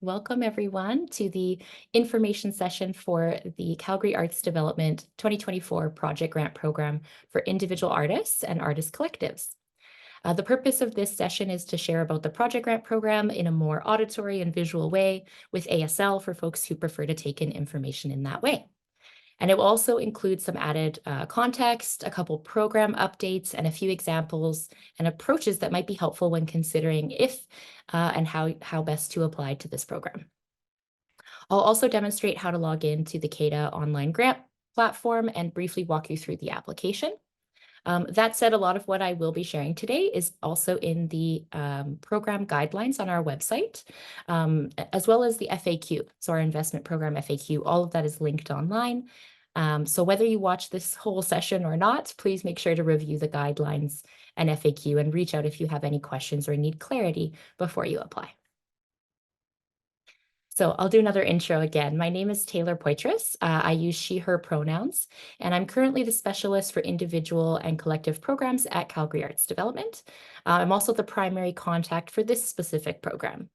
Welcome everyone to the information session for the Calgary Arts Development 2024 Project Grant Program for individual artists and artist collectives. The purpose of this session is to share about the Project Grant Program in a more auditory and visual way with ASL for folks who prefer to take in information in that way. And it will also include some added context, a couple program updates, and a few examples and approaches that might be helpful when considering if and how best to apply to this program. I'll also demonstrate how to log into the CADA online grant platform and briefly walk you through the application. That said, a lot of what I will be sharing today is also in the program guidelines on our website, as well as the FAQ. So our investment program FAQ, all of that is linked online. So whether you watch this whole session or not, please make sure to review the guidelines and FAQ and reach out if you have any questions or need clarity before you apply. So I'll do another intro again. My name is Taylor Poitras. I use she, her pronouns, and I'm currently the specialist for individual and collective programs at Calgary Arts Development. I'm also the primary contact for this specific program.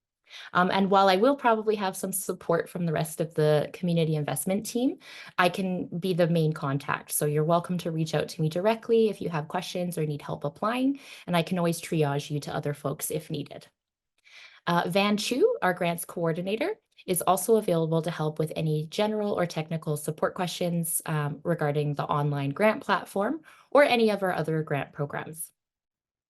And while I will probably have some support from the rest of the community investment team, I can be the main contact. So you're welcome to reach out to me directly if you have questions or need help applying, and I can always triage you to other folks if needed. Van Chu, our grants coordinator, is also available to help with any general or technical support questions regarding the online grant platform or any of our other grant programs.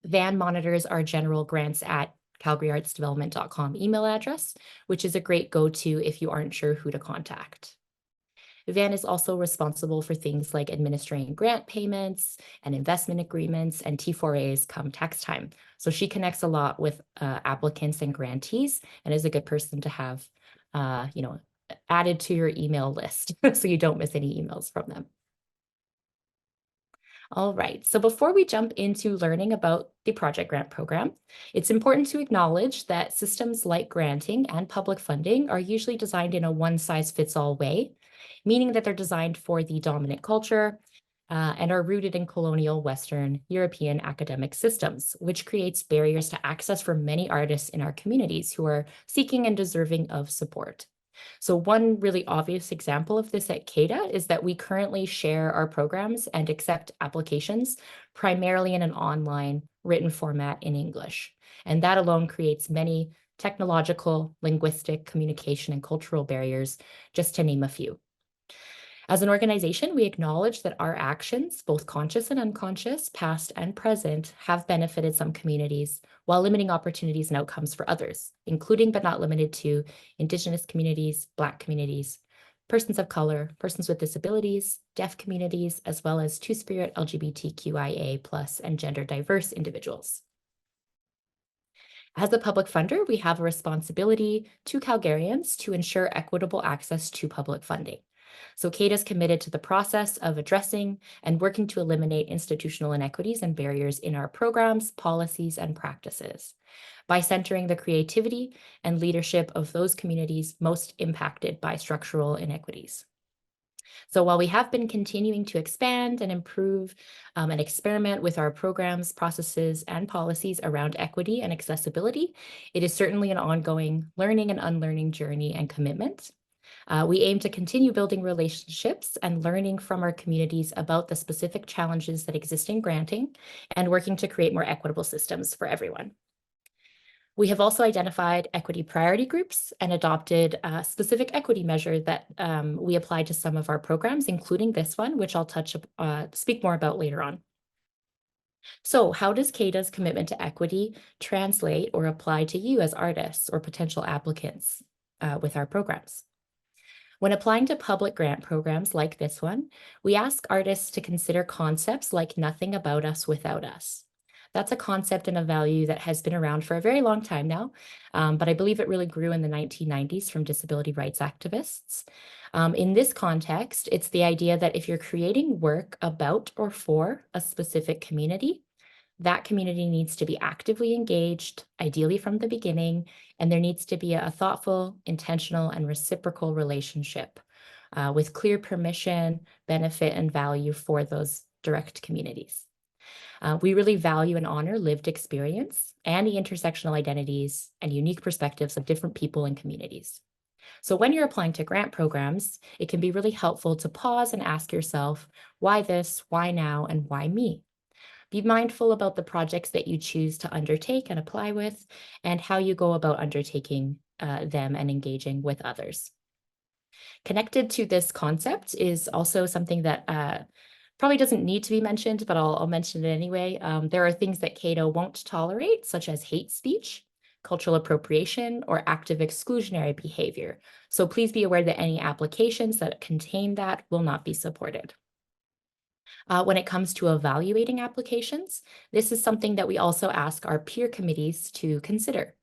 Van monitors our general grants at calgaryartsdevelopment.com email address, which is a great go-to if you aren't sure who to contact. Van is also responsible for things like administering grant payments and investment agreements and T4As come tax time. So she connects a lot with applicants and grantees and is a good person to have, added to your email list so you don't miss any emails from them. All right, so before we jump into learning about the project grant program, it's important to acknowledge that systems like granting and public funding are usually designed in a one-size-fits-all way, meaning that they're designed for the dominant culture and are rooted in colonial Western European academic systems, which creates barriers to access for many artists in our communities who are seeking and deserving of support. So one really obvious example of this at CADA is that we currently share our programs and accept applications primarily in an online written format in English. And that alone creates many technological, linguistic, communication, and cultural barriers, just to name a few. As an organization, we acknowledge that our actions, both conscious and unconscious, past and present, have benefited some communities while limiting opportunities and outcomes for others, including but not limited to Indigenous communities, Black communities, persons of color, persons with disabilities, deaf communities, as well as Two-Spirit LGBTQIA+ and gender diverse individuals. As a public funder, we have a responsibility to Calgarians to ensure equitable access to public funding. So CADA is committed to the process of addressing and working to eliminate institutional inequities and barriers in our programs, policies, and practices by centering the creativity and leadership of those communities most impacted by structural inequities. So while we have been continuing to expand and improve and experiment with our programs, processes, and policies around equity and accessibility, it is certainly an ongoing learning and unlearning journey and commitment. We aim to continue building relationships and learning from our communities about the specific challenges that exist in granting and working to create more equitable systems for everyone. We have also identified equity priority groups and adopted a specific equity measure that we apply to some of our programs, including this one, which I'll speak more about later on. So how does CADA's commitment to equity translate or apply to you as artists or potential applicants with our programs? When applying to public grant programs like this one, we ask artists to consider concepts like nothing about us without us. That's a concept and a value that has been around for a very long time now, but I believe it really grew in the 1990s from disability rights activists. In this context, it's the idea that if you're creating work about or for a specific community, that community needs to be actively engaged, ideally from the beginning, and there needs to be a thoughtful, intentional, and reciprocal relationship with clear permission, benefit, and value for those direct communities. We really value and honor lived experience and the intersectional identities and unique perspectives of different people and communities. So when you're applying to grant programs, it can be really helpful to pause and ask yourself, why this, why now, and why me? Be mindful about the projects that you choose to undertake and apply with, and how you go about undertaking them and engaging with others. Connected to this concept is also something that probably doesn't need to be mentioned, but I'll mention it anyway. There are things that Cato won't tolerate, such as hate speech, cultural appropriation, or active exclusionary behavior. So please be aware that any applications that contain that will not be supported. When it comes to evaluating applications, this is something that we also ask our peer committees to consider.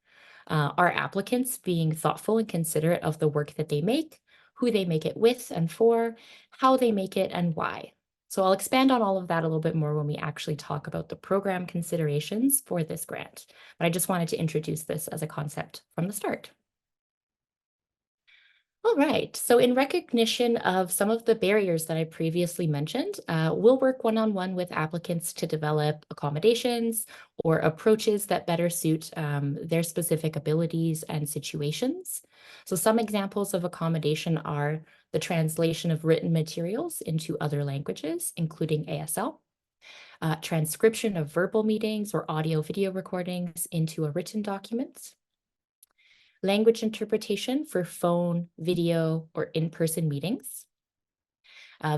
Are applicants being thoughtful and considerate of the work that they make, who they make it with and for, how they make it, and why? So I'll expand on all of that a little bit more when we actually talk about the program considerations for this grant. But I just wanted to introduce this as a concept from the start. All right. So in recognition of some of the barriers that I previously mentioned, we'll work one-on-one with applicants to develop accommodations or approaches that better suit their specific abilities and situations. So some examples of accommodation are the translation of written materials into other languages, including ASL, transcription of verbal meetings or audio-video recordings into a written document, language interpretation for phone, video, or in-person meetings,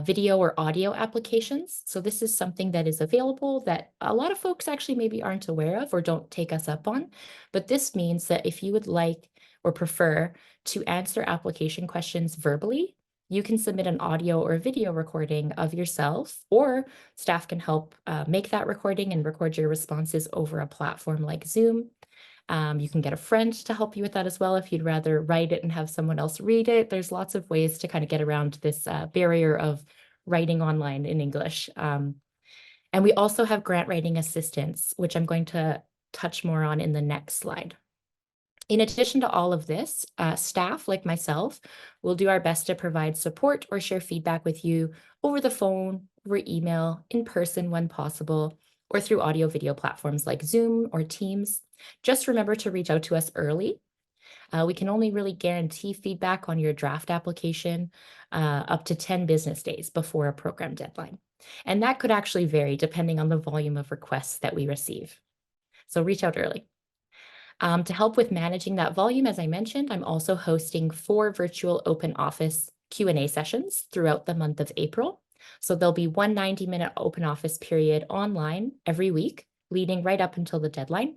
video or audio applications. So this is something that is available that a lot of folks actually maybe aren't aware of or don't take us up on. But this means that if you would like or prefer to answer application questions verbally, you can submit an audio or video recording of yourself, or staff can help make that recording and record your responses over a platform like Zoom. You can get a friend to help you with that as well if you'd rather write it and have someone else read it. There's lots of ways to kind of get around this barrier of writing online in English. And we also have grant writing assistance, which I'm going to touch more on in the next slide. In addition to all of this, staff like myself will do our best to provide support or share feedback with you over the phone, over email, in person when possible, or through audio video platforms like Zoom or Teams. Just remember to reach out to us early. We can only really guarantee feedback on your draft application up to 10 business days before a program deadline. And that could actually vary depending on the volume of requests that we receive. So reach out early. To help with managing that volume, as I mentioned, I'm also hosting 4 virtual open office Q&A sessions throughout the month of April. So there'll be one 90-minute open office period online every week, leading right up until the deadline.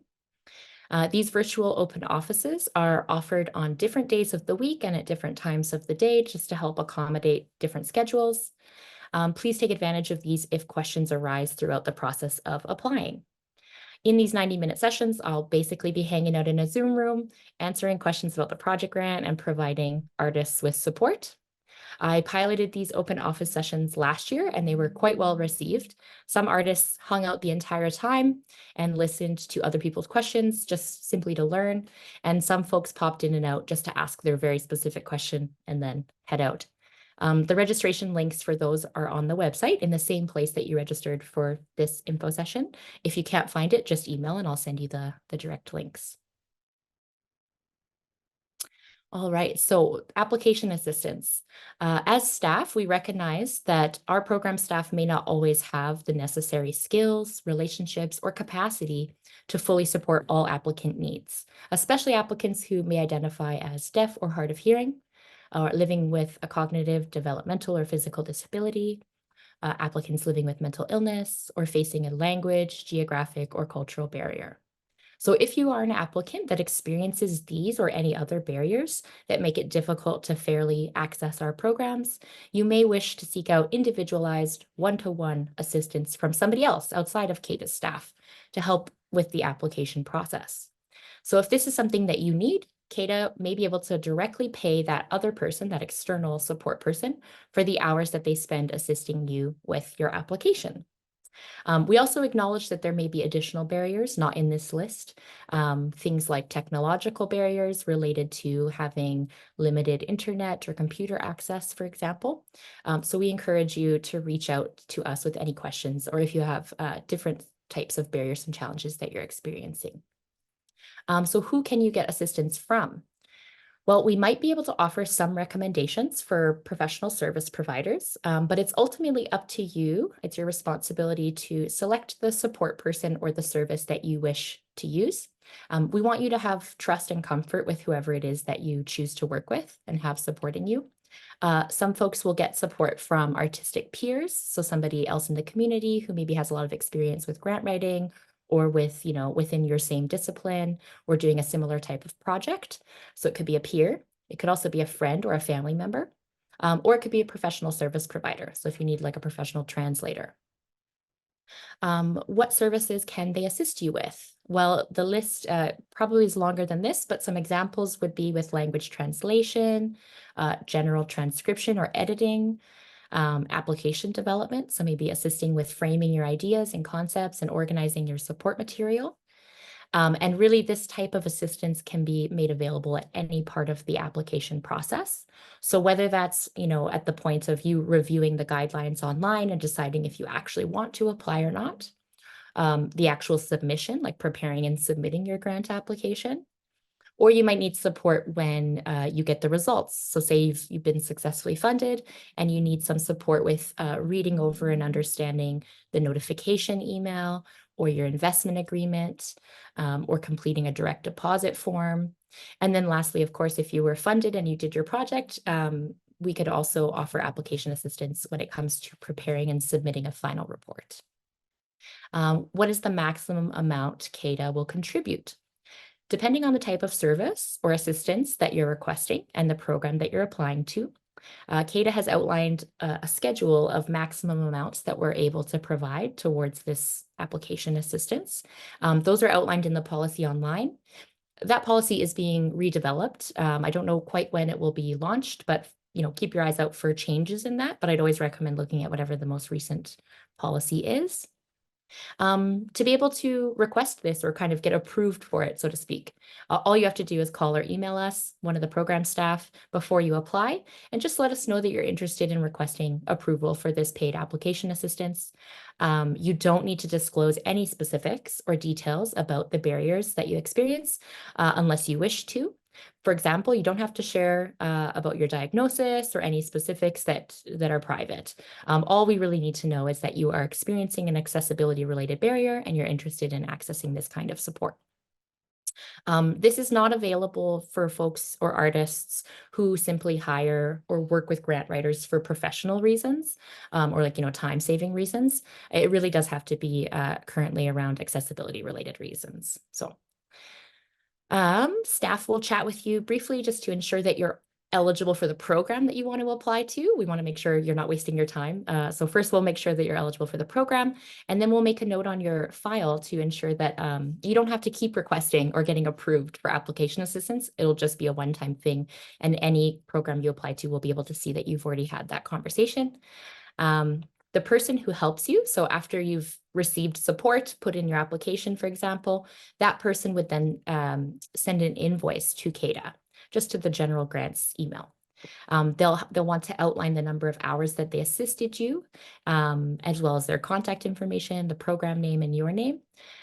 These virtual open offices are offered on different days of the week and at different times of the day, just to help accommodate different schedules. Please take advantage of these if questions arise throughout the process of applying. In these 90-minute sessions, I'll basically be hanging out in a Zoom room, answering questions about the project grant and providing artists with support. I piloted these open office sessions last year and they were quite well received. Some artists hung out the entire time and listened to other people's questions just simply to learn. And some folks popped in and out just to ask their very specific question and then head out. The registration links for those are on the website in the same place that you registered for this info session. If you can't find it, just email and I'll send you the direct links. All right, so application assistance. As staff, we recognize that our program staff may not always have the necessary skills, relationships, or capacity to fully support all applicant needs, especially applicants who may identify as deaf or hard of hearing, or living with a cognitive, developmental, or physical disability, applicants living with mental illness, or facing a language, geographic, or cultural barrier. So if you are an applicant that experiences these or any other barriers that make it difficult to fairly access our programs, you may wish to seek out individualized one-to-one assistance from somebody else outside of CADA's staff to help with the application process. So if this is something that you need, CADA may be able to directly pay that other person, that external support person, for the hours that they spend assisting you with your application. We also acknowledge that there may be additional barriers not in this list, things like technological barriers related to having limited internet or computer access, for example. So we encourage you to reach out to us with any questions, or if you have different types of barriers and challenges that you're experiencing. So who can you get assistance from? Well, we might be able to offer some recommendations for professional service providers, but it's ultimately up to you. It's your responsibility to select the support person or the service that you wish to use. We want you to have trust and comfort with whoever it is that you choose to work with and have supporting you. Some folks will get support from artistic peers, so somebody else in the community who maybe has a lot of experience with grant writing or with, within your same discipline or doing a similar type of project. So it could be a peer. It could also be a friend or a family member, or it could be a professional service provider. So if you need like a professional translator. What services can they assist you with? Well, the list probably is longer than this, but some examples would be with language translation, general transcription or editing, application development. So maybe assisting with framing your ideas and concepts and organizing your support material. And really, this type of assistance can be made available at any part of the application process. So whether that's, at the point of you reviewing the guidelines online and deciding if you actually want to apply or not, the actual submission, like preparing and submitting your grant application, or you might need support when you get the results. So say you've been successfully funded and you need some support with reading over and understanding the notification email or your investment agreement, or completing a direct deposit form. And then lastly, of course, if you were funded and you did your project, we could also offer application assistance when it comes to preparing and submitting a final report. What is the maximum amount CADA will contribute? Depending on the type of service or assistance that you're requesting and the program that you're applying to, CADA has outlined a schedule of maximum amounts that we're able to provide towards this application assistance. Those are outlined in the policy online. That policy is being redeveloped. I don't know quite when it will be launched, but keep your eyes out for changes in that. But I'd always recommend looking at whatever the most recent policy is. To be able to request this or kind of get approved for it, so to speak, all you have to do is call or email us, one of the program staff, before you apply, and just let us know that you're interested in requesting approval for this paid application assistance. You don't need to disclose any specifics or details about the barriers that you experience unless you wish to. For example, you don't have to share about your diagnosis or any specifics that are private. All we really need to know is that you are experiencing an accessibility-related barrier and you're interested in accessing this kind of support. This is not available for folks or artists who simply hire or work with grant writers for professional reasons, or like, time-saving reasons. It really does have to be currently around accessibility-related reasons. So staff will chat with you briefly just to ensure that you're eligible for the program that you want to apply to. We want to make sure you're not wasting your time. So first we'll make sure that you're eligible for the program, and then we'll make a note on your file to ensure that you don't have to keep requesting or getting approved for application assistance. It'll just be a one-time thing, and any program you apply to will be able to see that you've already had that conversation. The person who helps you, so after you've received support, put in your application, for example, that person would then send an invoice to CADA, just to the general grants email. They'll want to outline the number of hours that they assisted you, as well as their contact information, the program name, and your name,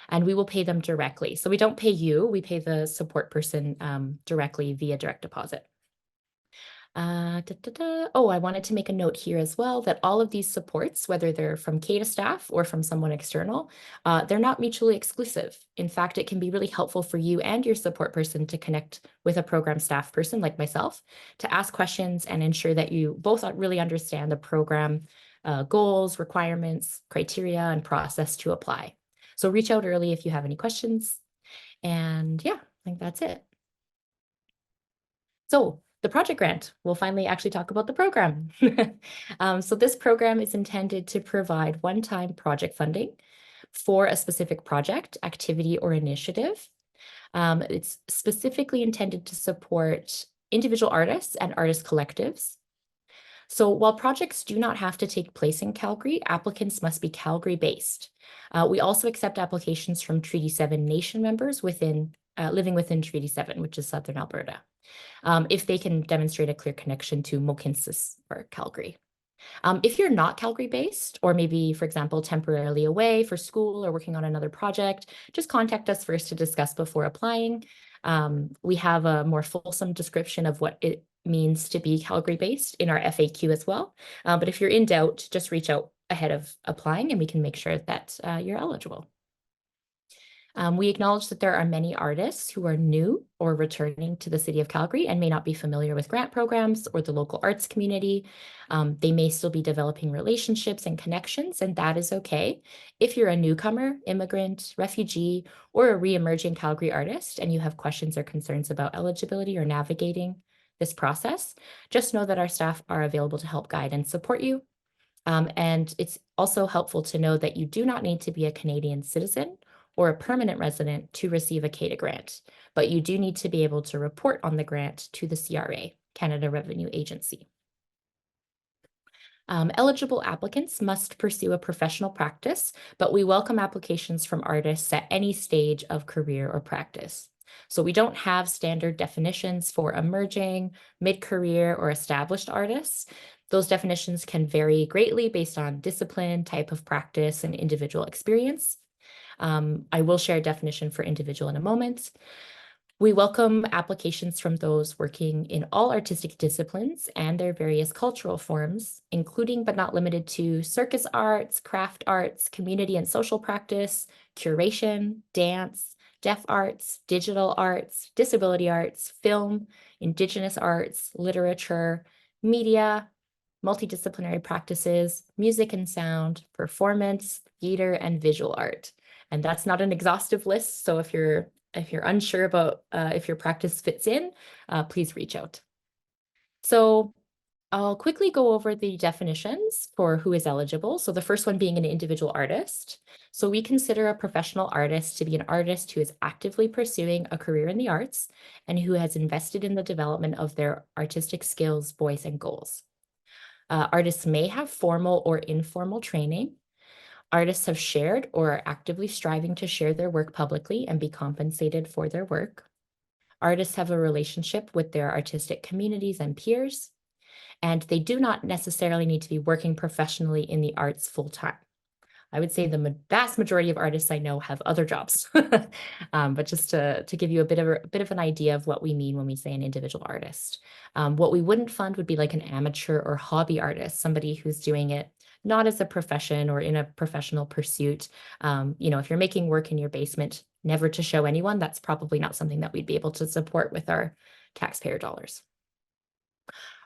and we will pay them directly. So we don't pay you, we pay the support person directly via direct deposit. Oh, I wanted to make a note here as well that all of these supports, whether they're from CADA staff or from someone external, they're not mutually exclusive. In fact, it can be really helpful for you and your support person to connect with a program staff person like myself to ask questions and ensure that you both really understand the program goals, requirements, criteria, and process to apply. So reach out early if you have any questions. And yeah, I think that's it. So the project grant, we'll finally actually talk about the program. So this program is intended to provide one-time project funding for a specific project, activity, or initiative. It's specifically intended to support individual artists and artist collectives. So while projects do not have to take place in Calgary, applicants must be Calgary-based. We also accept applications from Treaty 7 nation members living within Treaty 7, which is Southern Alberta, if they can demonstrate a clear connection to Mohkinstsis or Calgary. If you're not Calgary-based, or maybe, for example, temporarily away for school or working on another project, just contact us first to discuss before applying. We have a more fulsome description of what it means to be Calgary-based in our FAQ as well. But if you're in doubt, just reach out ahead of applying and we can make sure that you're eligible. We acknowledge that there are many artists who are new or returning to the City of Calgary and may not be familiar with grant programs or the local arts community. They may still be developing relationships and connections, and that is okay. If you're a newcomer, immigrant, refugee, or a re-emerging Calgary artist and you have questions or concerns about eligibility or navigating this process, just know that our staff are available to help guide and support you. And it's also helpful to know that you do not need to be a Canadian citizen or a permanent resident to receive a CADA grant, but you do need to be able to report on the grant to the CRA, Canada Revenue Agency. Eligible applicants must pursue a professional practice, but we welcome applications from artists at any stage of career or practice. So we don't have standard definitions for emerging, mid-career, or established artists. Those definitions can vary greatly based on discipline, type of practice, and individual experience. I will share a definition for individual in a moment. We welcome applications from those working in all artistic disciplines and their various cultural forms, including but not limited to circus arts, craft arts, community and social practice, curation, dance, deaf arts, digital arts, disability arts, film, Indigenous arts, literature, media, multidisciplinary practices, music and sound, performance, theater, and visual art. And that's not an exhaustive list, so if you're unsure about if your practice fits in, please reach out. So I'll quickly go over the definitions for who is eligible. So the first one being an individual artist. So we consider a professional artist to be an artist who is actively pursuing a career in the arts and who has invested in the development of their artistic skills, voice, and goals. Artists may have formal or informal training. Artists have shared or are actively striving to share their work publicly and be compensated for their work. Artists have a relationship with their artistic communities and peers, and they do not necessarily need to be working professionally in the arts full-time. I would say the vast majority of artists I know have other jobs, but just to give you a bit of an idea of what we mean when we say an individual artist. What we wouldn't fund would be like an amateur or hobby artist, somebody who's doing it not as a profession or in a professional pursuit. If you're making work in your basement, never to show anyone, that's probably not something that we'd be able to support with our taxpayer dollars.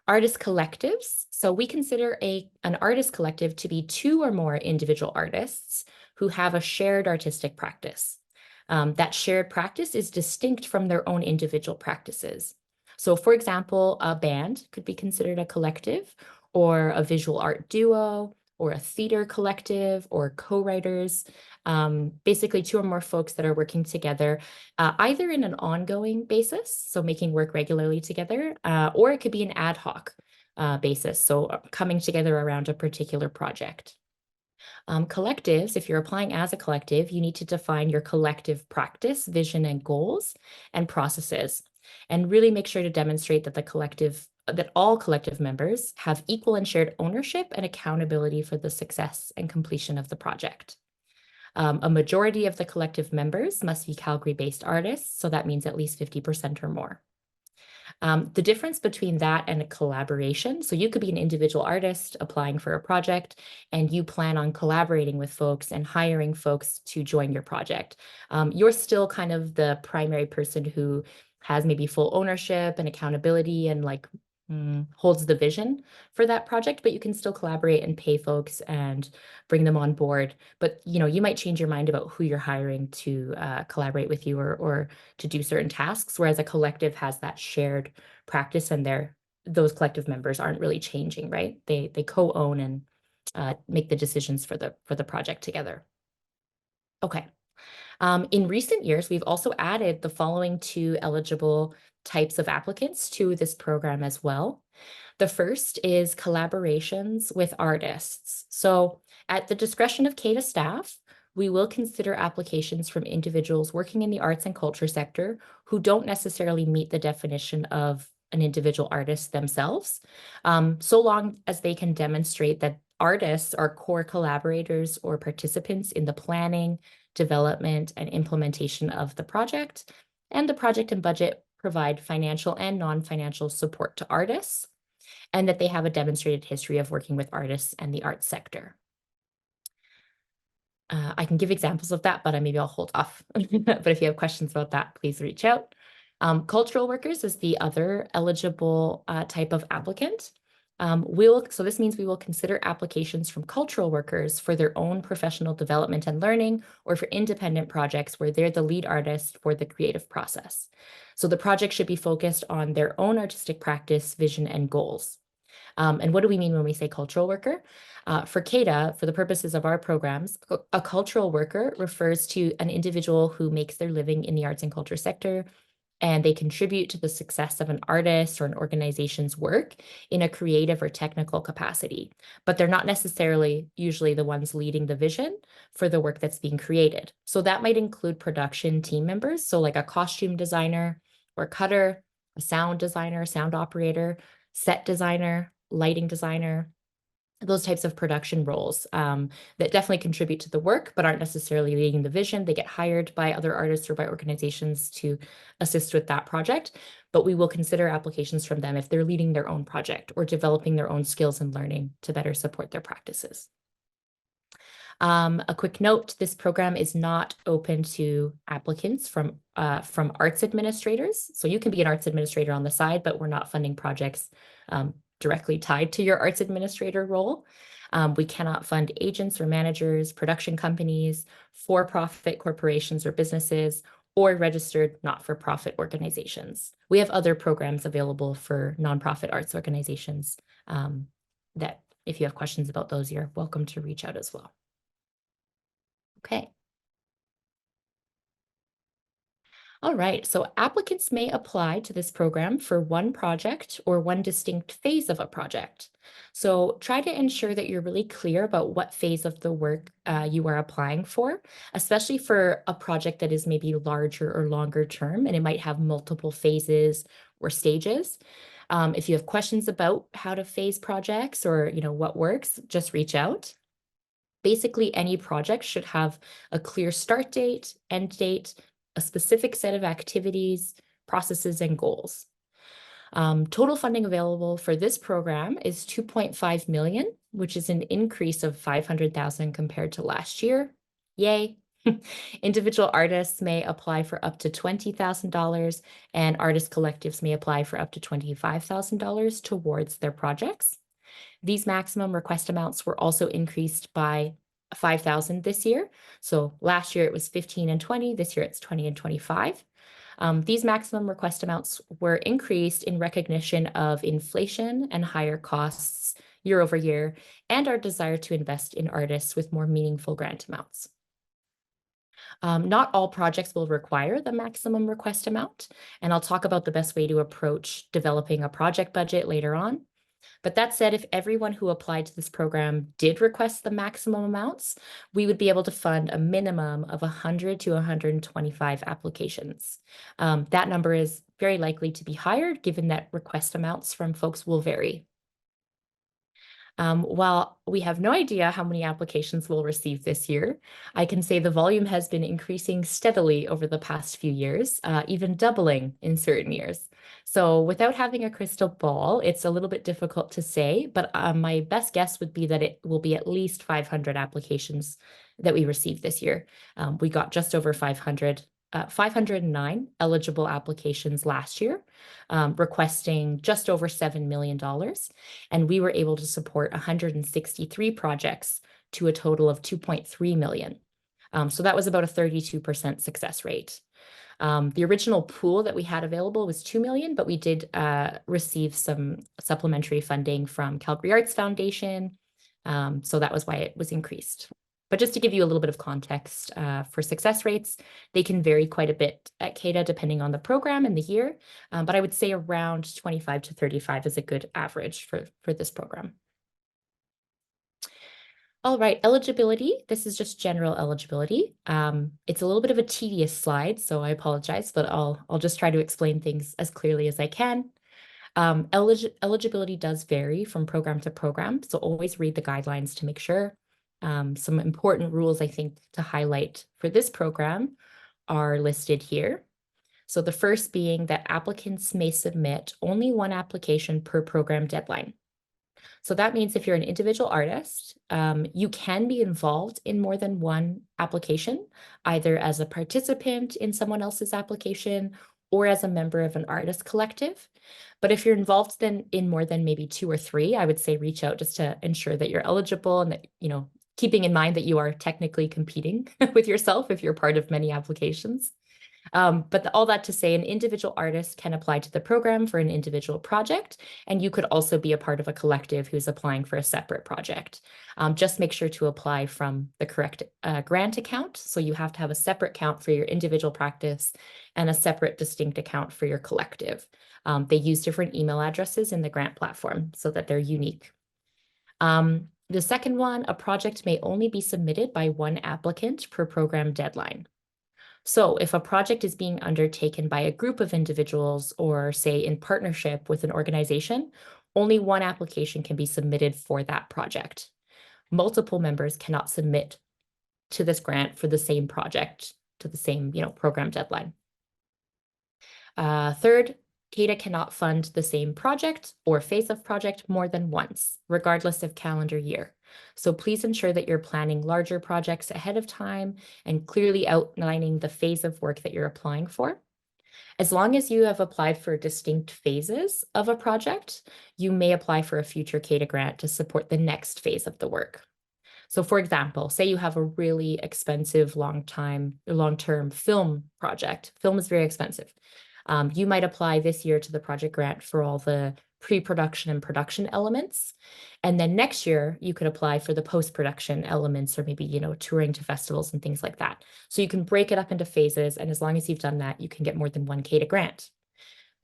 Artist collectives. So we consider an artist collective to be two or more individual artists who have a shared artistic practice. That shared practice is distinct from their own individual practices. So for example, a band could be considered a collective, or a visual art duo, or a theater collective, or co-writers. Basically two or more folks that are working together, either in an ongoing basis, so making work regularly together, or it could be an ad hoc basis, so coming together around a particular project. Collectives, if you're applying as a collective, you need to define your collective practice, vision, and goals and processes, and really make sure to demonstrate that all collective members have equal and shared ownership and accountability for the success and completion of the project. A majority of the collective members must be Calgary-based artists, so that means at least 50% or more. The difference between that and a collaboration, so you could be an individual artist applying for a project and you plan on collaborating with folks and hiring folks to join your project. You're still kind of the primary person who has maybe full ownership and accountability and holds the vision for that project, but you can still collaborate and pay folks and bring them on board. But you might change your mind about who you're hiring to collaborate with you or to do certain tasks, whereas a collective has that shared practice and those collective members aren't really changing, right? They co-own and make the decisions for the project together. Okay. In recent years, we've also added the following two eligible types of applicants to this program as well. The first is collaborations with artists. So at the discretion of CADA staff, we will consider applications from individuals working in the arts and culture sector who don't necessarily meet the definition of an individual artist themselves, so long as they can demonstrate that artists are core collaborators or participants in the planning, development, and implementation of the project, and the project and budget provide financial and non-financial support to artists, and that they have a demonstrated history of working with artists and the arts sector. I can give examples of that, but maybe I'll hold off. But if you have questions about that, please reach out. Cultural workers is the other eligible type of applicant. So this means we will consider applications from cultural workers for their own professional development and learning, or for independent projects where they're the lead artist for the creative process. So the project should be focused on their own artistic practice, vision, and goals. And what do we mean when we say cultural worker? For CADA, for the purposes of our programs, a cultural worker refers to an individual who makes their living in the arts and culture sector, and they contribute to the success of an artist or an organization's work in a creative or technical capacity. But they're not necessarily usually the ones leading the vision for the work that's being created. So that might include production team members, so like a costume designer or cutter, a sound designer, sound operator, set designer, lighting designer, those types of production roles that definitely contribute to the work, but aren't necessarily leading the vision. They get hired by other artists or by organizations to assist with that project, but we will consider applications from them if they're leading their own project or developing their own skills and learning to better support their practices. A quick note, this program is not open to applicants from arts administrators. So you can be an arts administrator on the side, but we're not funding projects directly tied to your arts administrator role. We cannot fund agents or managers, production companies, for-profit corporations or businesses, or registered not-for-profit organizations. We have other programs available for nonprofit arts organizations that if you have questions about those, you're welcome to reach out as well. Okay. All right, so applicants may apply to this program for one project or one distinct phase of a project. So try to ensure that you're really clear about what phase of the work you are applying for, especially for a project that is maybe larger or longer term, and it might have multiple phases or stages. If you have questions about how to phase projects or what works, just reach out. Basically, any project should have a clear start date, end date, a specific set of activities, processes, and goals. Total funding available for this program is $2.5 million, which is an increase of $500,000 compared to last year. Yay. Individual artists may apply for up to $20,000, and artist collectives may apply for up to $25,000 towards their projects. These maximum request amounts were also increased by 5,000 this year. So last year it was 15 and 20, this year it's 20 and 25. These maximum request amounts were increased in recognition of inflation and higher costs year over year, and our desire to invest in artists with more meaningful grant amounts. Not all projects will require the maximum request amount, and I'll talk about the best way to approach developing a project budget later on. But that said, if everyone who applied to this program did request the maximum amounts, we would be able to fund a minimum of 100 to 125 applications. That number is very likely to be higher, given that request amounts from folks will vary. While we have no idea how many applications we'll receive this year, I can say the volume has been increasing steadily over the past few years, even doubling in certain years. So without having a crystal ball, it's a little bit difficult to say, but my best guess would be that it will be at least 500 applications that we received this year. We got just over 509 eligible applications last year, requesting just over $7 million. And we were able to support 163 projects to a total of 2.3 million. So that was about a 32% success rate. The original pool that we had available was 2 million, but we did receive some supplementary funding from Calgary Arts Foundation. So that was why it was increased. But just to give you a little bit of context for success rates, they can vary quite a bit at CADA depending on the program and the year. But I would say around 25 to 35 is a good average for this program. All right, eligibility. This is just general eligibility. It's a little bit of a tedious slide, so I apologize, but I'll just try to explain things as clearly as I can. Eligibility does vary from program to program, so always read the guidelines to make sure. Some important rules I think to highlight for this program are listed here. So the first being that applicants may submit only one application per program deadline. So that means if you're an individual artist, you can be involved in more than one application, either as a participant in someone else's application or as a member of an artist collective. But if you're involved then in more than maybe 2 or 3, I would say reach out just to ensure that you're eligible and that, keeping in mind that you are technically competing with yourself if you're part of many applications. But all that to say, an individual artist can apply to the program for an individual project, and you could also be a part of a collective who's applying for a separate project. Just make sure to apply from the correct grant account. So you have to have a separate account for your individual practice and a separate distinct account for your collective. They use different email addresses in the grant platform so that they're unique. The second one, a project may only be submitted by one applicant per program deadline. So if a project is being undertaken by a group of individuals or say in partnership with an organization, only one application can be submitted for that project. Multiple members cannot submit to this grant for the same project to the same, program deadline. Third, CADA cannot fund the same project or phase of project more than once, regardless of calendar year. So please ensure that you're planning larger projects ahead of time and clearly outlining the phase of work that you're applying for. As long as you have applied for distinct phases of a project, you may apply for a future CADA grant to support the next phase of the work. So for example, say you have a really expensive long-term film project. Film is very expensive. You might apply this year to the project grant for all the pre-production and production elements. And then next year, you could apply for the post-production elements or maybe, touring to festivals and things like that. So you can break it up into phases. And as long as you've done that, you can get more than one CADA grant.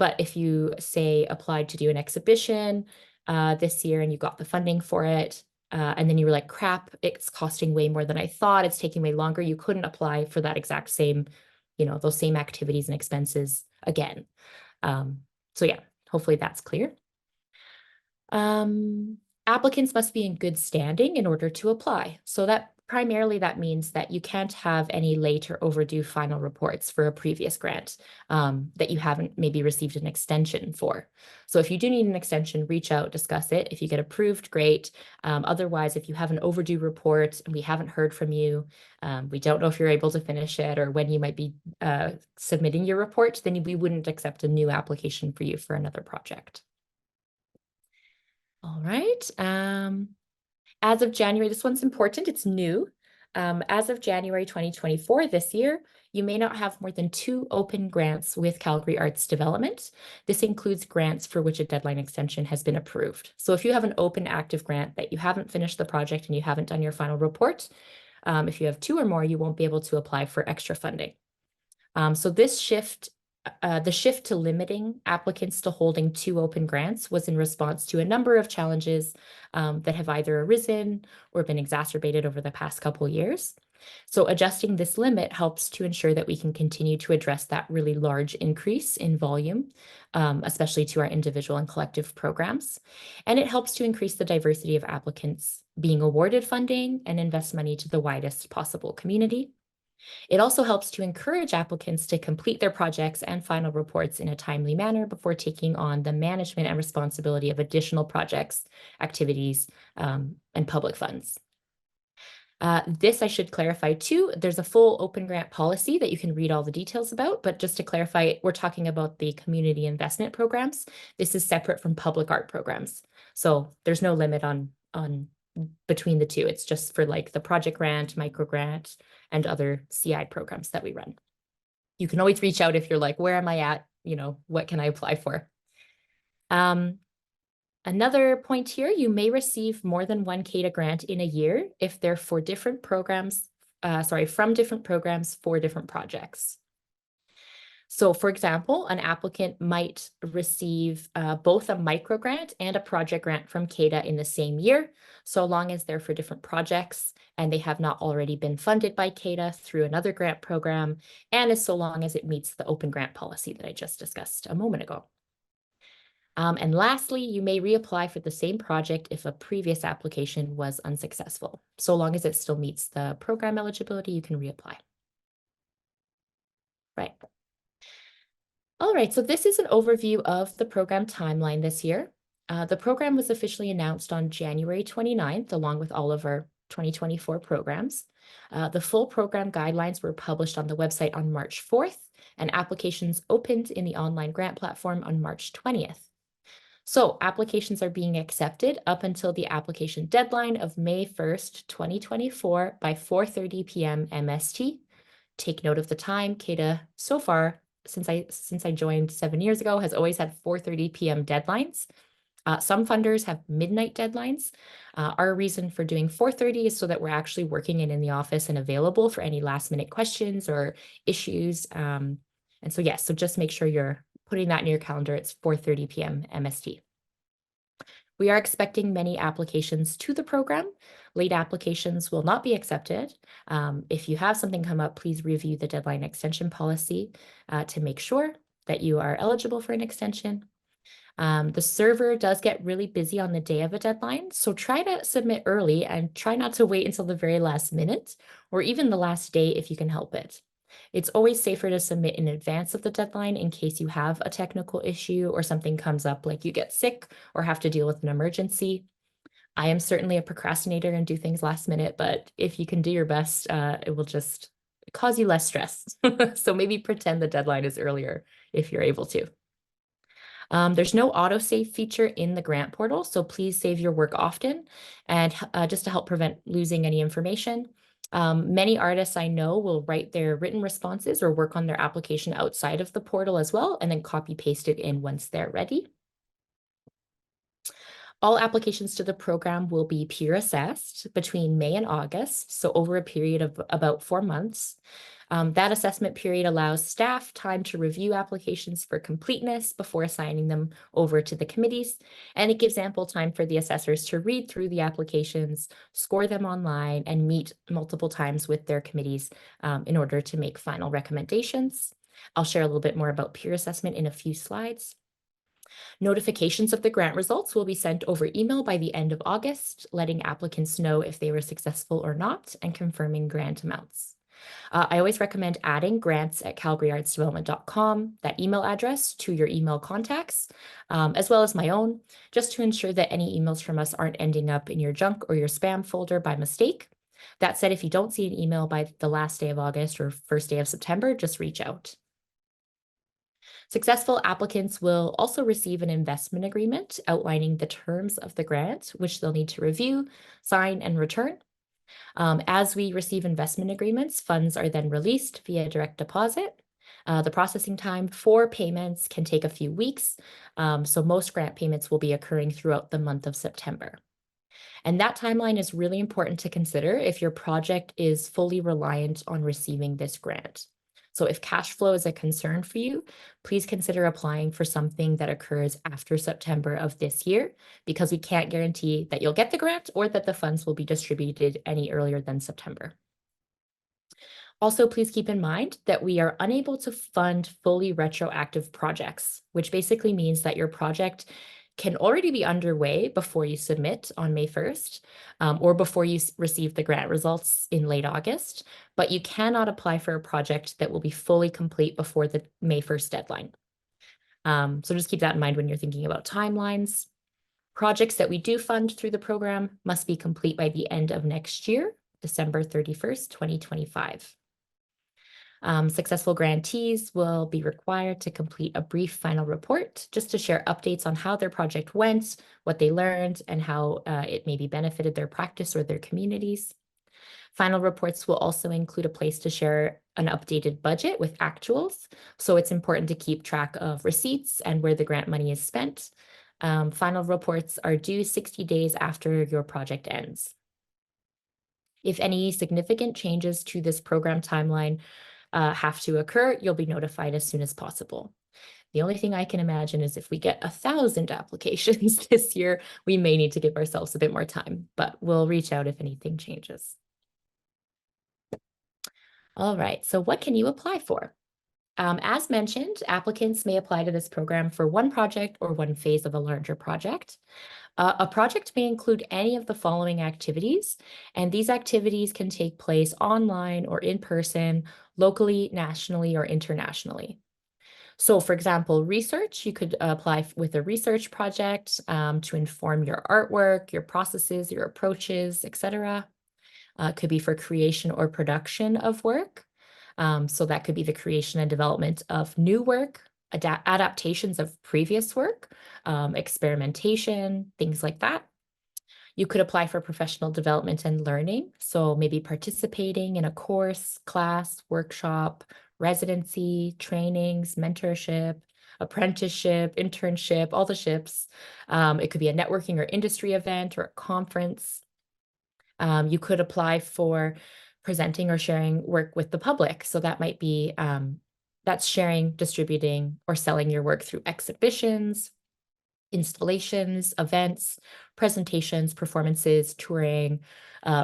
But if you, say, applied to do an exhibition this year and you got the funding for it, and then you were like, crap, it's costing way more than I thought, it's taking way longer, you couldn't apply for that exact same, those same activities and expenses again. So yeah, hopefully that's clear. Applicants must be in good standing in order to apply. So that primarily that means that you can't have any late or overdue final reports for a previous grant that you haven't maybe received an extension for. So if you do need an extension, reach out, discuss it. If you get approved, great. Otherwise, if you have an overdue report and we haven't heard from you, we don't know if you're able to finish it or when you might be submitting your report, then we wouldn't accept a new application for you for another project. All right. As of January, this one's important, it's new. As of January 2024, this year, you may not have more than 2 open grants with Calgary Arts Development. This includes grants for which a deadline extension has been approved. So if you have an open active grant that you haven't finished the project and you haven't done your final report, if you have 2 or more, you won't be able to apply for extra funding. So this shift, the shift to limiting applicants to holding 2 open grants was in response to a number of challenges that have either arisen or been exacerbated over the past couple of years. So adjusting this limit helps to ensure that we can continue to address that really large increase in volume, especially to our individual and collective programs. And it helps to increase the diversity of applicants being awarded funding and invest money to the widest possible community. It also helps to encourage applicants to complete their projects and final reports in a timely manner before taking on the management and responsibility of additional projects, activities, and public funds. This I should clarify too. There's a full open grant policy that you can read all the details about, but just to clarify, we're talking about the community investment programs. This is separate from public art programs. So there's no limit on between the two. It's just for like the project grant, micro grant, and other CI programs that we run. You can always reach out if you're like, where am I at? What can I apply for? Another point here, you may receive more than one CADA grant in a year if they're for different programs, from different programs for different projects. So for example, an applicant might receive both a micro grant and a project grant from CADA in the same year, so long as they're for different projects and they have not already been funded by CADA through another grant program, and as so long as it meets the open grant policy that I just discussed a moment ago. And lastly, you may reapply for the same project if a previous application was unsuccessful. So long as it still meets the program eligibility, you can reapply. Right. All right, so this is an overview of the program timeline this year. The program was officially announced on January 29th, along with all of our 2024 programs. The full program guidelines were published on the website on March 4th, and applications opened in the online grant platform on March 20th. So applications are being accepted up until the application deadline of May 1st, 2024 by 4:30 p.m. MST. Take note of the time. CADA so far, since I joined 7 years ago, has always had 4:30 p.m. deadlines. Some funders have midnight deadlines. Our reason for doing 4:30 is so that we're actually working and in the office and available for any last minute questions or issues. And so yes, so just make sure you're putting that in your calendar. It's 4:30 p.m. MST. We are expecting many applications to the program. Late applications will not be accepted. If you have something come up, please review the deadline extension policy to make sure that you are eligible for an extension. The server does get really busy on the day of a deadline, so try to submit early and try not to wait until the very last minute or even the last day if you can help it. It's always safer to submit in advance of the deadline in case you have a technical issue or something comes up like you get sick or have to deal with an emergency. I am certainly a procrastinator and do things last minute, but if you can do your best, it will just cause you less stress. So maybe pretend the deadline is earlier if you're able to. There's no autosave feature in the grant portal, so please save your work often and just to help prevent losing any information. Many artists I know will write their written responses or work on their application outside of the portal as well, and then copy paste it in once they're ready. All applications to the program will be peer assessed between May and August, so over a period of about 4 months. That assessment period allows staff time to review applications for completeness before assigning them over to the committees, and it gives ample time for the assessors to read through the applications, score them online, and meet multiple times with their committees in order to make final recommendations. I'll share a little bit more about peer assessment in a few slides. Notifications of the grant results will be sent over email by the end of August, letting applicants know if they were successful or not and confirming grant amounts. I always recommend adding grants@calgaryartsdevelopment.com, that email address, to your email contacts, as well as my own, just to ensure that any emails from us aren't ending up in your junk or your spam folder by mistake. That said, if you don't see an email by the last day of August or first day of September, just reach out. Successful applicants will also receive an investment agreement outlining the terms of the grant, which they'll need to review, sign, and return. As we receive investment agreements, funds are then released via direct deposit. The processing time for payments can take a few weeks, so most grant payments will be occurring throughout the month of September. And that timeline is really important to consider if your project is fully reliant on receiving this grant. So if cash flow is a concern for you, please consider applying for something that occurs after September of this year, because we can't guarantee that you'll get the grant or that the funds will be distributed any earlier than September. Also, please keep in mind that we are unable to fund fully retroactive projects, which basically means that your project can already be underway before you submit on May 1st, or before you receive the grant results in late August, but you cannot apply for a project that will be fully complete before the May 1st deadline. So just keep that in mind when you're thinking about timelines. Projects that we do fund through the program must be complete by the end of next year, December 31st, 2025. Successful grantees will be required to complete a brief final report just to share updates on how their project went, what they learned, and how it maybe benefited their practice or their communities. Final reports will also include a place to share an updated budget with actuals, so it's important to keep track of receipts and where the grant money is spent. Final reports are due 60 days after your project ends. If any significant changes to this program timeline have to occur, you'll be notified as soon as possible. The only thing I can imagine is if we get 1,000 applications this year, we may need to give ourselves a bit more time, but we'll reach out if anything changes. All right, so what can you apply for? As mentioned, applicants may apply to this program for one project or one phase of a larger project. A project may include any of the following activities, and these activities can take place online or in person, locally, nationally, or internationally. So for example, research, you could apply with a research project to inform your artwork, your processes, your approaches, etc. It could be for creation or production of work. So that could be the creation and development of new work, adaptations of previous work, experimentation, things like that. You could apply for professional development and learning. So maybe participating in a course, class, workshop, residency, trainings, mentorship, apprenticeship, internship, all the ships. It could be a networking or industry event or a conference. You could apply for presenting or sharing work with the public. So that might be that's sharing, distributing, or selling your work through exhibitions, installations, events, presentations, performances, touring,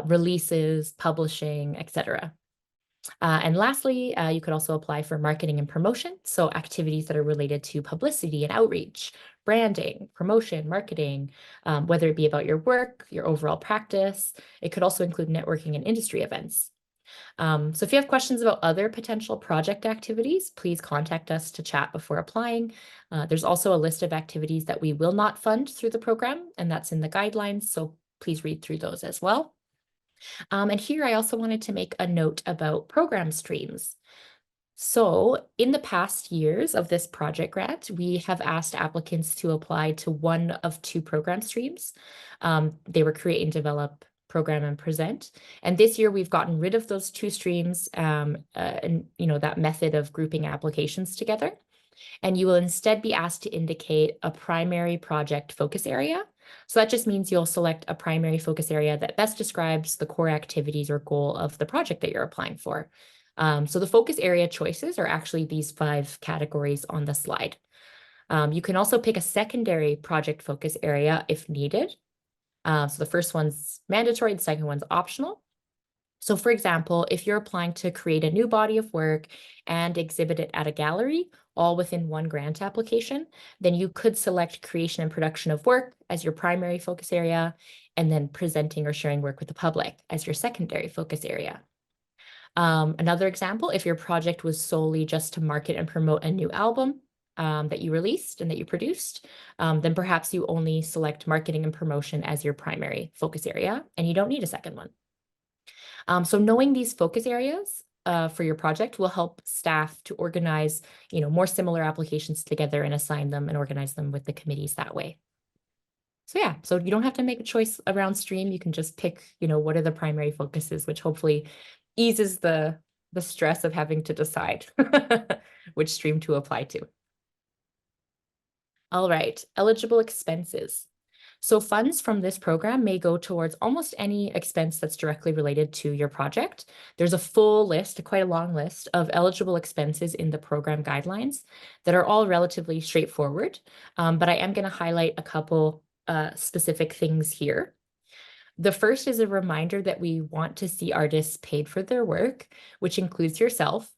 releases, publishing, etc. And lastly, you could also apply for marketing and promotion, so activities that are related to publicity and outreach, branding, promotion, marketing, whether it be about your work, your overall practice. It could also include networking and industry events. So if you have questions about other potential project activities, please contact us to chat before applying. There's also a list of activities that we will not fund through the program, and that's in the guidelines, so please read through those as well. And here I also wanted to make a note about program streams. So in the past years of this project grant, we have asked applicants to apply to one of two program streams. They were create and develop, program and present. And this year we've gotten rid of those two streams and that method of grouping applications together. And you will instead be asked to indicate a primary project focus area. So that just means you'll select a primary focus area that best describes the core activities or goal of the project that you're applying for. So the focus area choices are actually these 5 categories on the slide. You can also pick a secondary project focus area if needed. So the first one's mandatory, the second one's optional. So for example, if you're applying to create a new body of work and exhibit it at a gallery, all within one grant application, then you could select creation and production of work as your primary focus area, and then presenting or sharing work with the public as your secondary focus area. Another example, if your project was solely just to market and promote a new album that you released and that you produced, then perhaps you only select marketing and promotion as your primary focus area, and you don't need a second one. So knowing these focus areas for your project will help staff to organize, more similar applications together and assign them and organize them with the committees that way. So yeah, so you don't have to make a choice around stream. You can just pick, what are the primary focuses, which hopefully eases the stress of having to decide which stream to apply to. All right, eligible expenses. So funds from this program may go towards almost any expense that's directly related to your project. There's a full list, quite a long list of eligible expenses in the program guidelines that are all relatively straightforward, but I am going to highlight a couple specific things here. The first is a reminder that we want to see artists paid for their work, which includes yourself.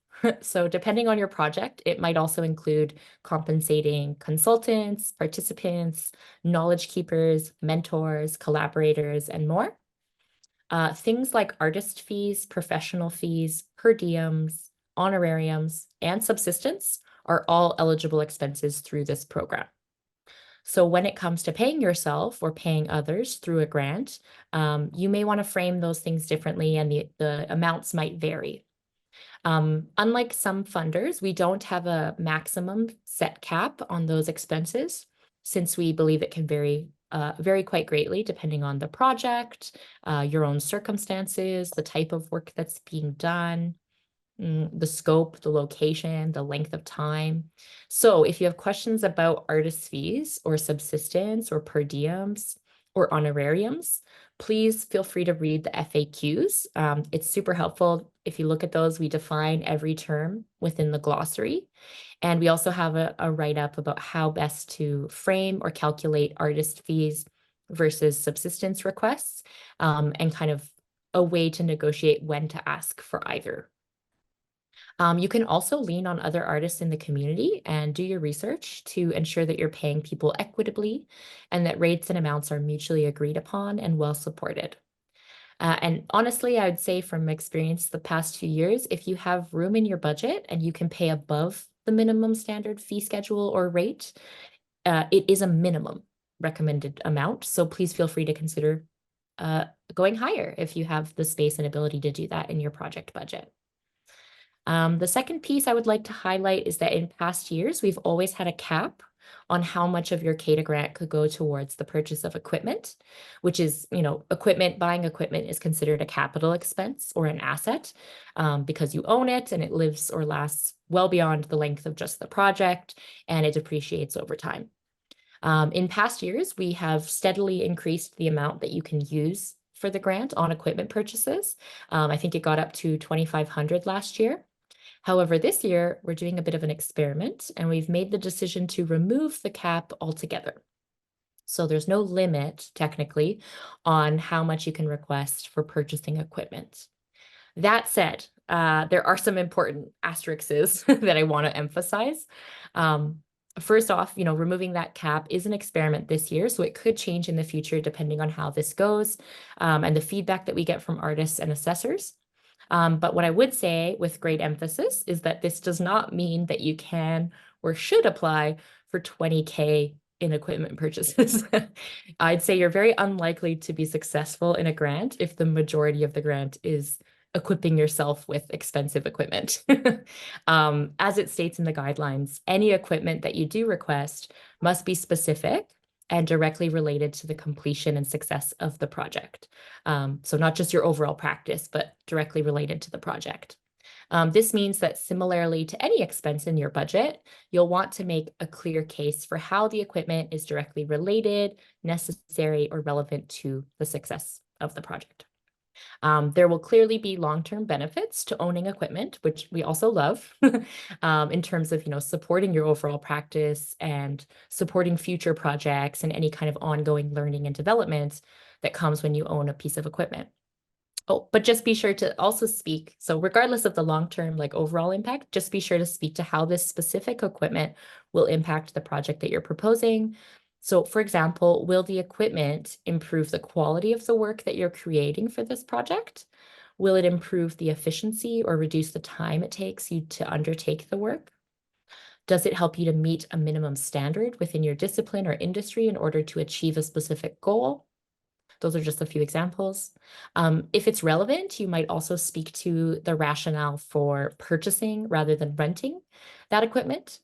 So depending on your project, it might also include compensating consultants, participants, knowledge keepers, mentors, collaborators, and more. Things like artist fees, professional fees, per diems, honorariums, and subsistence are all eligible expenses through this program. So when it comes to paying yourself or paying others through a grant, you may want to frame those things differently, and the amounts might vary. Unlike some funders, we don't have a maximum set cap on those expenses, since we believe it can vary quite greatly depending on the project, your own circumstances, the type of work that's being done. the scope, the location, the length of time. So if you have questions about artist fees or subsistence or per diems or honorariums, please feel free to read the FAQs. It's super helpful. If you look at those, we define every term within the glossary. And we also have a write-up about how best to frame or calculate artist fees versus subsistence requests, and kind of a way to negotiate when to ask for either. You can also lean on other artists in the community and do your research to ensure that you're paying people equitably and that rates and amounts are mutually agreed upon and well supported. And honestly, I would say from experience the past few years, if you have room in your budget and you can pay above the minimum standard fee schedule or rate, it is a minimum recommended amount. So please feel free to consider going higher if you have the space and ability to do that in your project budget. The second piece I would like to highlight is that in past years, we've always had a cap on how much of your CADA grant could go towards the purchase of equipment, which is, buying equipment is considered a capital expense or an asset, because you own it and it lives or lasts well beyond the length of just the project, and it depreciates over time. In past years, we have steadily increased the amount that you can use for the grant on equipment purchases. I think it got up to $2,500 last year. However, this year we're doing a bit of an experiment and we've made the decision to remove the cap altogether. So there's no limit technically on how much you can request for purchasing equipment. That said, there are some important asterisks that I want to emphasize. First off, removing that cap is an experiment this year, so it could change in the future depending on how this goes, and the feedback that we get from artists and assessors. But what I would say with great emphasis is that this does not mean that you can or should apply for 20K in equipment purchases. I'd say you're very unlikely to be successful in a grant if the majority of the grant is equipping yourself with expensive equipment. As it states in the guidelines, any equipment that you do request must be specific and directly related to the completion and success of the project. So not just your overall practice, but directly related to the project. This means that similarly to any expense in your budget, you'll want to make a clear case for how the equipment is directly related, necessary, or relevant to the success of the project. There will clearly be long-term benefits to owning equipment, which we also love, in terms of, supporting your overall practice and supporting future projects and any kind of ongoing learning and development that comes when you own a piece of equipment. Oh, but just be sure to also speak. So regardless of the long-term, overall impact, just be sure to speak to how this specific equipment will impact the project that you're proposing. So for example, will the equipment improve the quality of the work that you're creating for this project? Will it improve the efficiency or reduce the time it takes you to undertake the work? Does it help you to meet a minimum standard within your discipline or industry in order to achieve a specific goal? Those are just a few examples. If it's relevant, you might also speak to the rationale for purchasing rather than renting that equipment.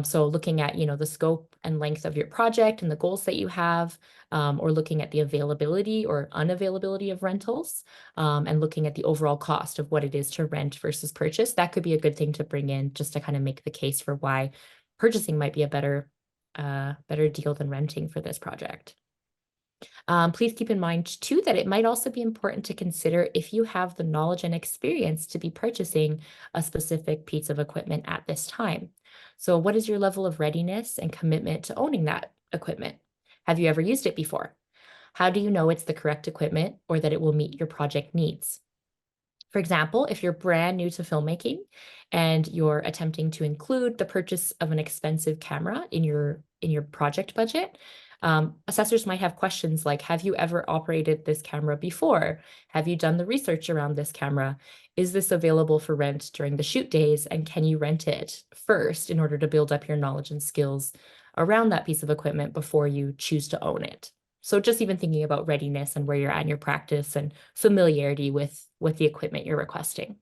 So looking at, the scope and length of your project and the goals that you have, or looking at the availability or unavailability of rentals, and looking at the overall cost of what it is to rent versus purchase. That could be a good thing to bring in just to kind of make the case for why purchasing might be a better deal than renting for this project. Please keep in mind too that it might also be important to consider if you have the knowledge and experience to be purchasing a specific piece of equipment at this time. So what is your level of readiness and commitment to owning that equipment? Have you ever used it before? How do you know it's the correct equipment or that it will meet your project needs? For example, if you're brand new to filmmaking and you're attempting to include the purchase of an expensive camera in your project budget, assessors might have questions like, have you ever operated this camera before? Have you done the research around this camera? Is this available for rent during the shoot days? And can you rent it first in order to build up your knowledge and skills around that piece of equipment before you choose to own it? So just even thinking about readiness and where you're at in your practice and familiarity with the equipment you're requesting.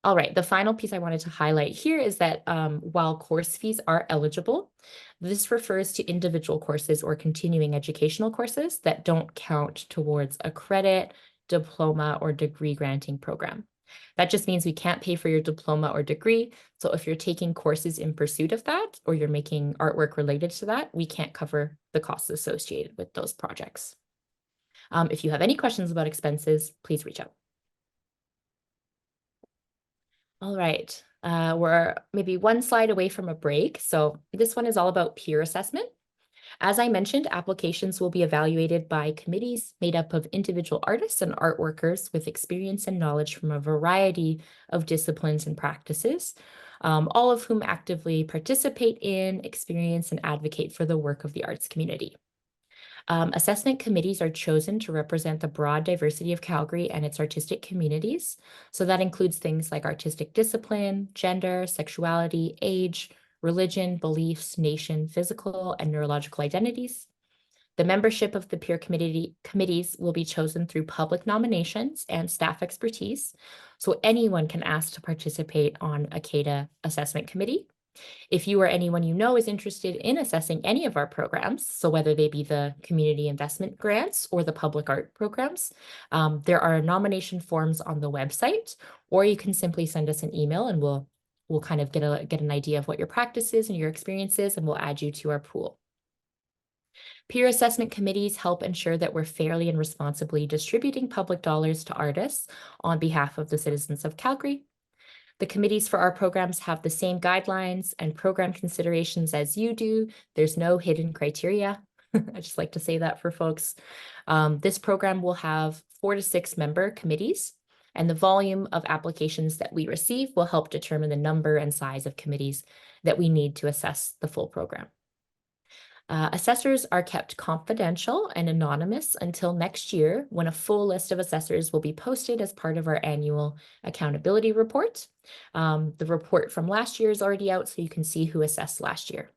All right, the final piece I wanted to highlight here is that while course fees are eligible, this refers to individual courses or continuing educational courses that don't count towards a credit, diploma, or degree granting program. That just means we can't pay for your diploma or degree. So if you're taking courses in pursuit of that, or you're making artwork related to that, we can't cover the costs associated with those projects. If you have any questions about expenses, please reach out. All right, we're maybe one slide away from a break. So this one is all about peer assessment. As I mentioned, applications will be evaluated by committees made up of individual artists and art workers with experience and knowledge from a variety of disciplines and practices, all of whom actively participate in, experience, and advocate for the work of the arts community. Assessment committees are chosen to represent the broad diversity of Calgary and its artistic communities. So that includes things like artistic discipline, gender, sexuality, age, religion, beliefs, nation, physical, and neurological identities. The membership of the peer committees will be chosen through public nominations and staff expertise. So anyone can ask to participate on a CADA assessment committee. If you or anyone you know is interested in assessing any of our programs, so whether they be the community investment grants or the public art programs, there are nomination forms on the website, or you can simply send us an email and we'll kind of get an idea of what your practice is and your experiences, and we'll add you to our pool. Peer assessment committees help ensure that we're fairly and responsibly distributing public dollars to artists on behalf of the citizens of Calgary. The committees for our programs have the same guidelines and program considerations as you do. There's no hidden criteria. I just like to say that for folks. This program will have 4 to 6 member committees, and the volume of applications that we receive will help determine the number and size of committees that we need to assess the full program. Assessors are kept confidential and anonymous until next year, when a full list of assessors will be posted as part of our annual accountability report. The report from last year is already out, so you can see who assessed last year.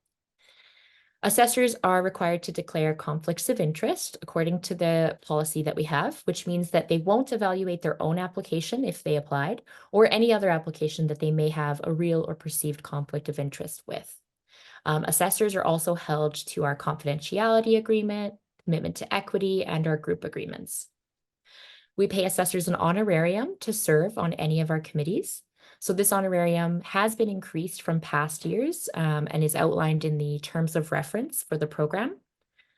Assessors are required to declare conflicts of interest according to the policy that we have, which means that they won't evaluate their own application if they applied, or any other application that they may have a real or perceived conflict of interest with. Assessors are also held to our confidentiality agreement, commitment to equity, and our group agreements. We pay assessors an honorarium to serve on any of our committees. So this honorarium has been increased from past years and is outlined in the terms of reference for the program.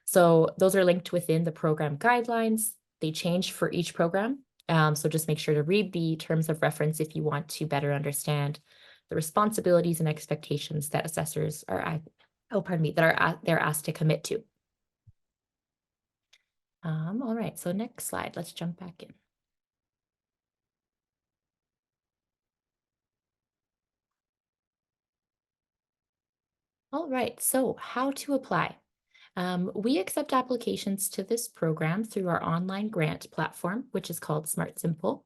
So those are linked within the program guidelines. They change for each program. So just make sure to read the terms of reference if you want to better understand the responsibilities and expectations that assessors are, they're asked to commit to. All right, so next slide, let's jump back in. All right, so how to apply. We accept applications to this program through our online grant platform, which is called Smart Simple.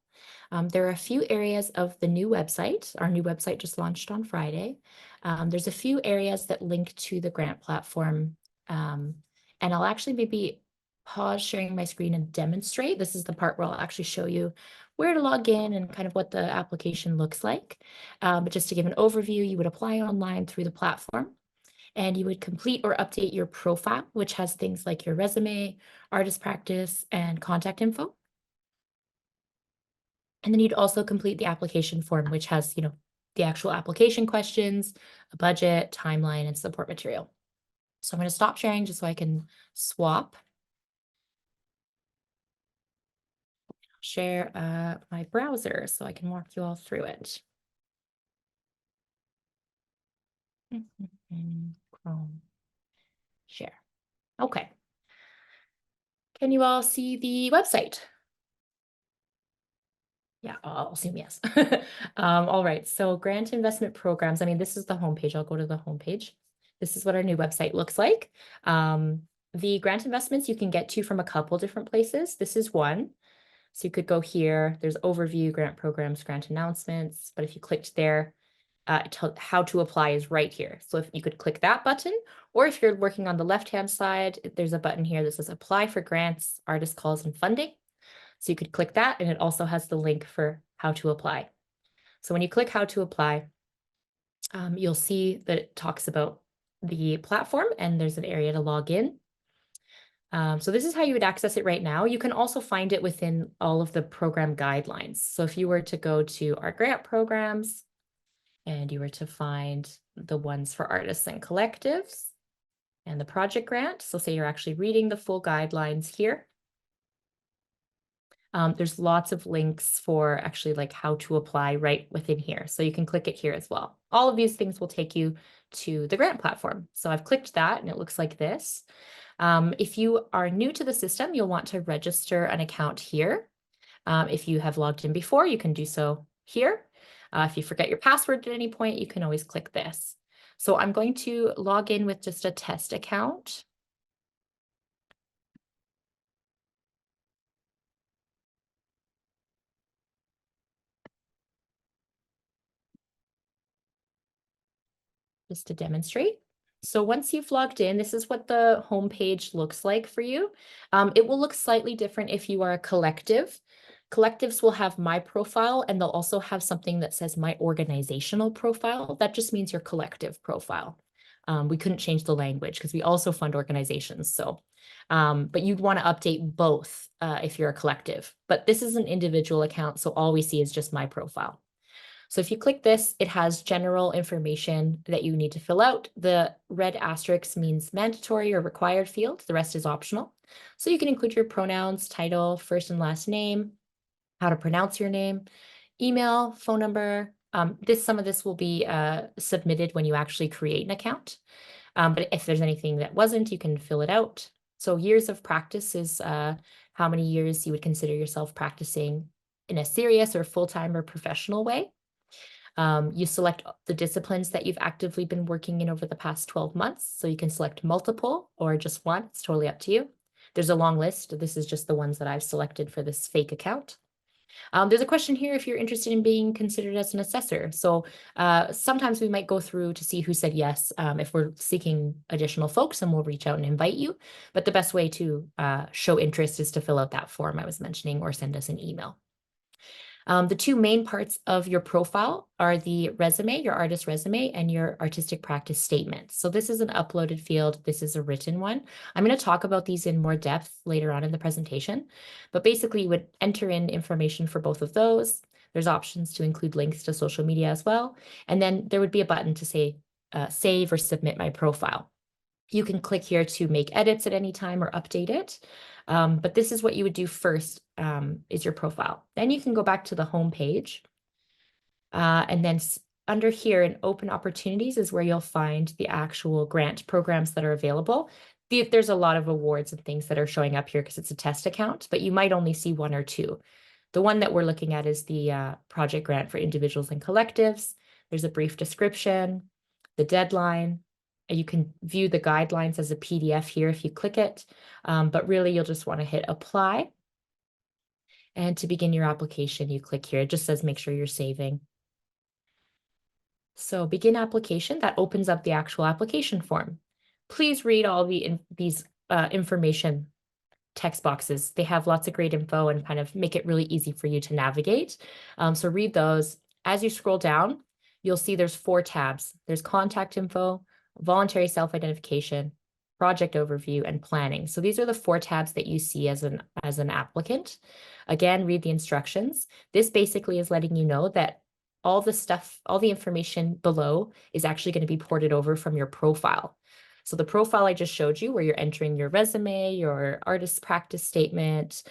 There are a few areas of the new website. Our new website just launched on Friday. There's a few areas that link to the grant platform. And I'll actually maybe pause sharing my screen and demonstrate. This is the part where I'll actually show you where to log in and kind of what the application looks like. But just to give an overview, you would apply online through the platform, and you would complete or update your profile, which has things like your resume, artist practice, and contact info. And then you'd also complete the application form, which has, the actual application questions, a budget, timeline, and support material. So I'm going to stop sharing just so I can swap. Share my browser so I can walk you all through it. Chrome. Share. Okay. Can you all see the website? Yeah, I'll assume yes. All right, so grant investment programs. I mean, this is the homepage. I'll go to the homepage. This is what our new website looks like. The grant investments you can get to from a couple different places. This is one. So you could go here. There's overview, grant programs, grant announcements. But if you clicked there, how to apply is right here. So if you could click that button, or if you're working on the left-hand side, there's a button here that says apply for grants, artist calls, and funding. So you could click that, and it also has the link for how to apply. So when you click how to apply, you'll see that it talks about the platform, and there's an area to log in. So this is how you would access it right now. You can also find it within all of the program guidelines. So if you were to go to our grant programs and you were to find the ones for artists and collectives and the project grant, so say you're actually reading the full guidelines here. There's lots of links for actually like how to apply right within here. So you can click it here as well. All of these things will take you to the grant platform. So I've clicked that and it looks like this. If you are new to the system, you'll want to register an account here. If you have logged in before, you can do so here. If you forget your password at any point, you can always click this. So I'm going to log in with just a test account. Just to demonstrate. So once you've logged in, this is what the homepage looks like for you. It will look slightly different if you are a collective. Collectives will have my profile and they'll also have something that says my organizational profile. That just means your collective profile. We couldn't change the language because we also fund organizations. So, but you'd want to update both if you're a collective. But this is an individual account, so all we see is just my profile. So if you click this, it has general information that you need to fill out. The red asterisk means mandatory or required field. The rest is optional. So you can include your pronouns, title, first and last name, how to pronounce your name, email, phone number. Some of this will be submitted when you actually create an account. But if there's anything that wasn't, you can fill it out. So years of practice is how many years you would consider yourself practicing in a serious or full-time or professional way. You select the disciplines that you've actively been working in over the past 12 months. So you can select multiple or just one. It's totally up to you. There's a long list. This is just the ones that I've selected for this fake account. There's a question here if you're interested in being considered as an assessor. So sometimes we might go through to see who said yes if we're seeking additional folks, and we'll reach out and invite you. But the best way to show interest is to fill out that form I was mentioning or send us an email. The two main parts of your profile are the resume, your artist resume, and your artistic practice statement. So this is an uploaded field. This is a written one. I'm going to talk about these in more depth later on in the presentation, but basically you would enter in information for both of those. There's options to include links to social media as well. And then there would be a button to say save or submit my profile. You can click here to make edits at any time or update it. But this is what you would do first is your profile. Then you can go back to the home page. And then under here in open opportunities is where you'll find the actual grant programs that are available. There's a lot of awards and things that are showing up here because it's a test account, but you might only see one or two. The one that we're looking at is the project grant for individuals and collectives. There's a brief description, the deadline. You can view the guidelines as a PDF here if you click it, but really you'll just want to hit apply. And to begin your application, you click here. It just says make sure you're saving. So begin application, that opens up the actual application form. Please read all these information text boxes. They have lots of great info and kind of make it really easy for you to navigate. So read those. As you scroll down, you'll see there's 4 tabs. There's contact info, voluntary self-identification, project overview, and planning. So these are the 4 tabs that you see as an applicant. Again, read the instructions. This basically is letting you know that all the information below is actually going to be ported over from your profile. So the profile I just showed you, where you're entering your resume, your artist practice statement,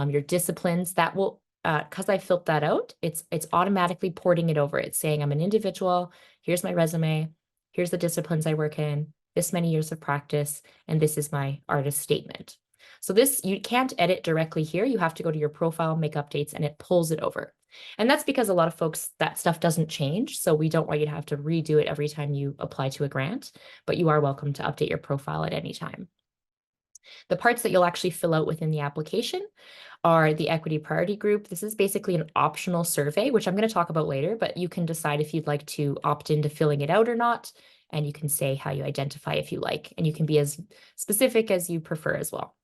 your disciplines, that will, because I filled that out, it's automatically porting it over. It's saying I'm an individual, here's my resume, here's the disciplines I work in, this many years of practice, and this is my artist statement. So this, you can't edit directly here. You have to go to your profile, make updates, and it pulls it over. And that's because a lot of folks, that stuff doesn't change. So we don't want you to have to redo it every time you apply to a grant, but you are welcome to update your profile at any time. The parts that you'll actually fill out within the application are the equity priority group. This is basically an optional survey, which I'm going to talk about later, but you can decide if you'd like to opt into filling it out or not. And you can say how you identify if you like, and you can be as specific as you prefer as well.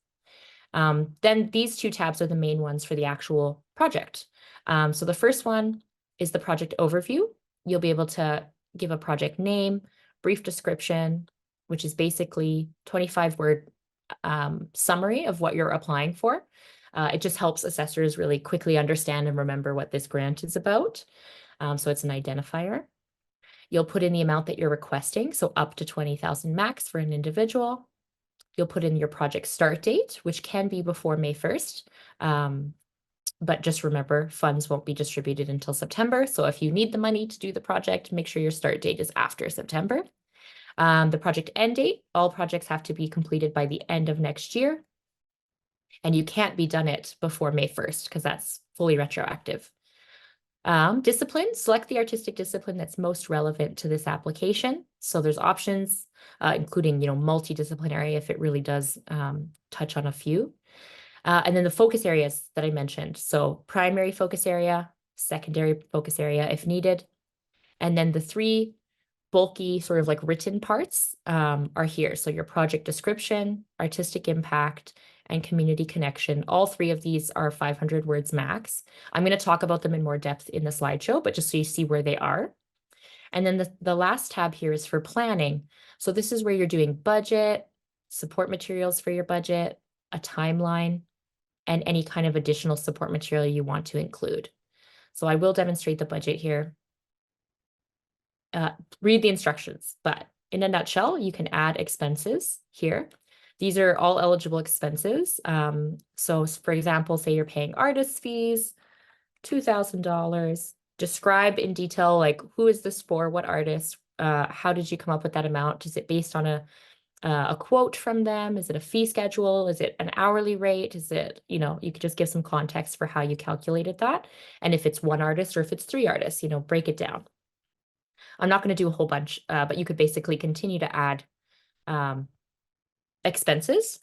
Then these 2 tabs are the main ones for the actual project. So the first one is the project overview. You'll be able to give a project name, brief description, which is basically 25-word summary of what you're applying for. It just helps assessors really quickly understand and remember what this grant is about. So it's an identifier. You'll put in the amount that you're requesting, so up to 20,000 max for an individual. You'll put in your project start date, which can be before May 1st. But just remember, funds won't be distributed until September. So if you need the money to do the project, make sure your start date is after September. The project end date, all projects have to be completed by the end of next year. And you can't be done it before May 1st because that's fully retroactive. Discipline, select the artistic discipline that's most relevant to this application. So there's options, including, multidisciplinary if it really does touch on a few. And then the focus areas that I mentioned. So primary focus area, secondary focus area if needed. And then the three bulky sort of like written parts are here. So your project description, artistic impact, and community connection. All three of these are 500 words max. I'm going to talk about them in more depth in the slideshow, but just so you see where they are. And then the last tab here is for planning. So this is where you're doing budget, support materials for your budget, a timeline, and any kind of additional support material you want to include. So I will demonstrate the budget here. Read the instructions, but in a nutshell, you can add expenses here. These are all eligible expenses. So for example, say you're paying artist fees, $2,000. Describe in detail, like who is this for, what artist, how did you come up with that amount? Is it based on a quote from them? Is it a fee schedule? Is it an hourly rate? Is it, you could just give some context for how you calculated that. And if it's one artist or if it's three artists, break it down. I'm not going to do a whole bunch, but you could basically continue to add expenses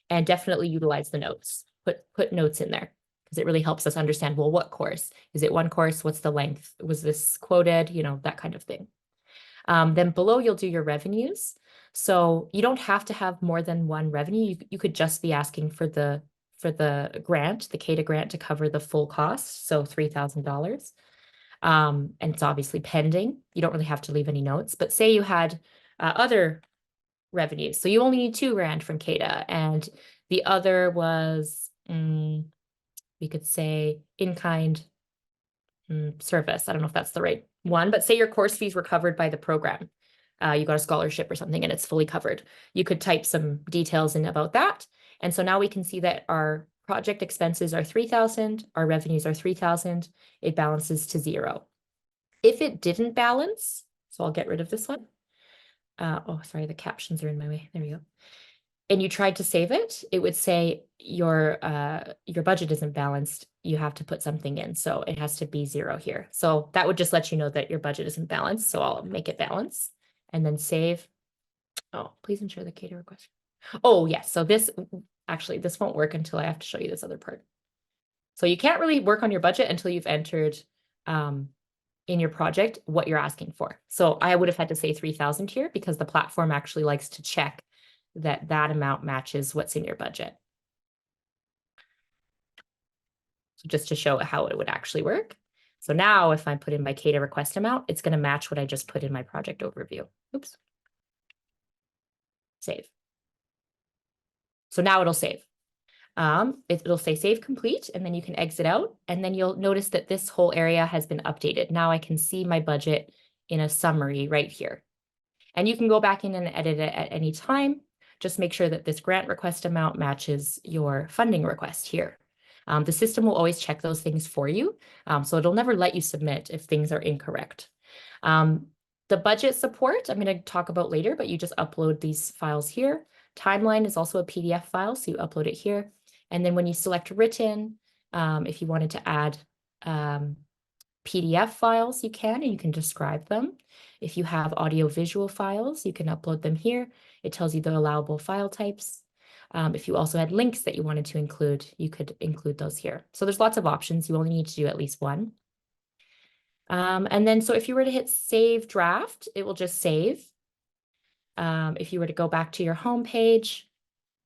and definitely utilize the notes. Put notes in there because it really helps us understand, well, what course? Is it one course? What's the length? Was this quoted? That kind of thing. Then below, you'll do your revenues. So you don't have to have more than one revenue. You could just be asking for the grant, the CADA grant, to cover the full cost, so $3,000. And it's obviously pending. You don't really have to leave any notes, but say you had other revenues. So you only need $2,000 from CADA, and the other was, we could say in-kind service. I don't know if that's the right one, but say your course fees were covered by the program. You got a scholarship or something and it's fully covered. You could type some details in about that. And so now we can see that our project expenses are $3,000, our revenues are $3,000, it balances to 0. If it didn't balance, so I'll get rid of this one. Oh, sorry, the captions are in my way. There we go. And you tried to save it, it would say your budget isn't balanced. You have to put something in. So it has to be 0 here. So that would just let you know that your budget isn't balanced. So I'll make it balance and then save. Oh, please ensure the CADA request. Oh, yes. So this won't work until I have to show you this other part. So you can't really work on your budget until you've entered in your project what you're asking for. So I would have had to say 3,000 here because the platform actually likes to check that amount matches what's in your budget. So just to show how it would actually work. So now if I put in my CADA request amount, it's going to match what I just put in my project overview. Oops. Save. So now it'll save. It'll say save complete, and then you can exit out, and then you'll notice that this whole area has been updated. Now I can see my budget in a summary right here. And you can go back in and edit it at any time. Just make sure that this grant request amount matches your funding request here. The system will always check those things for you, so it'll never let you submit if things are incorrect. The budget support, I'm going to talk about later, but you just upload these files here. Timeline is also a PDF file, so you upload it here. And then when you select written, if you wanted to add PDF files, you can, and you can describe them. If you have audio-visual files, you can upload them here. It tells you the allowable file types. If you also had links that you wanted to include, you could include those here. So there's lots of options. You only need to do at least one. And then, so if you were to hit save draft, it will just save. If you were to go back to your home page,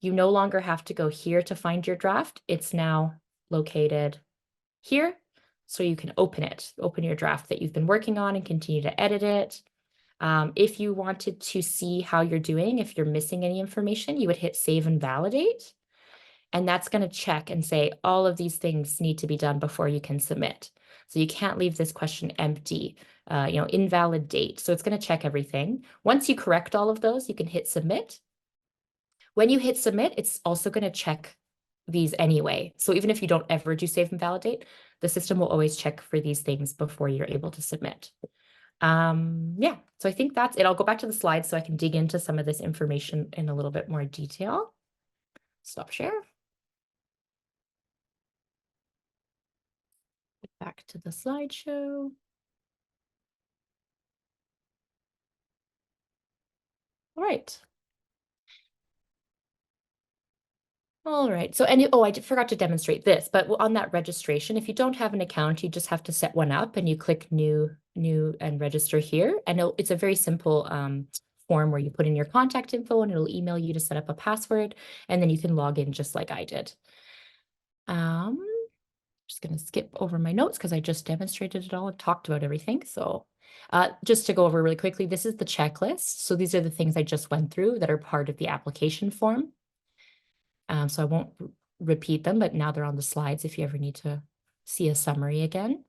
you no longer have to go here to find your draft. It's now located here. So you can open your draft that you've been working on and continue to edit it. If you wanted to see how you're doing, if you're missing any information, you would hit save and validate. And that's going to check and say all of these things need to be done before you can submit. So you can't leave this question empty, invalid date. So it's going to check everything. Once you correct all of those, you can hit submit. When you hit submit, it's also going to check these anyway. So even if you don't ever do save and validate, the system will always check for these things before you're able to submit. Yeah, so I think that's it. I'll go back to the slides so I can dig into some of this information in a little bit more detail. Stop share. Back to the slideshow. All right. All right. So, I forgot to demonstrate this, but on that registration, if you don't have an account, you just have to set one up and you click new and register here. And it's a very simple form where you put in your contact info and it'll email you to set up a password, and then you can log in just like I did. Just going to skip over my notes because I just demonstrated it all and talked about everything. So just to go over really quickly, this is the checklist. So these are the things I just went through that are part of the application form. So I won't repeat them, but now they're on the slides if you ever need to see a summary again.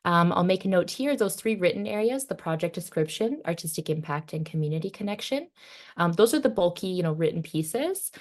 I'll make a note here, those 3 written areas, the project description, artistic impact, and community connection. Those are the bulky, written pieces.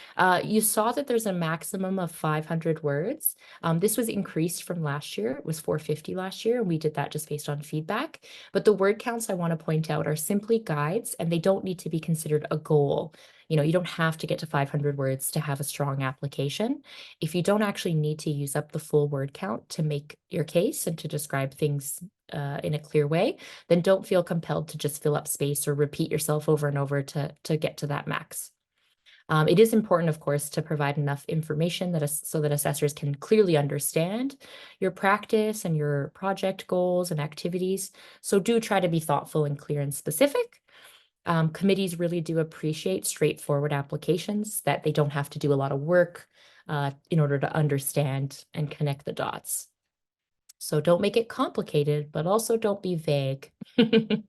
You saw that there's a maximum of 500 words. This was increased from last year. It was 450 last year, and we did that just based on feedback. But the word counts I want to point out are simply guides, and they don't need to be considered a goal. You don't have to get to 500 words to have a strong application. If you don't actually need to use up the full word count to make your case and to describe things in a clear way, then don't feel compelled to just fill up space or repeat yourself over and over to get to that max. It is important, of course, to provide enough information so that assessors can clearly understand your practice and your project goals and activities. So do try to be thoughtful and clear and specific. Committees really do appreciate straightforward applications, that they don't have to do a lot of work in order to understand and connect the dots. So don't make it complicated, but also don't be vague. The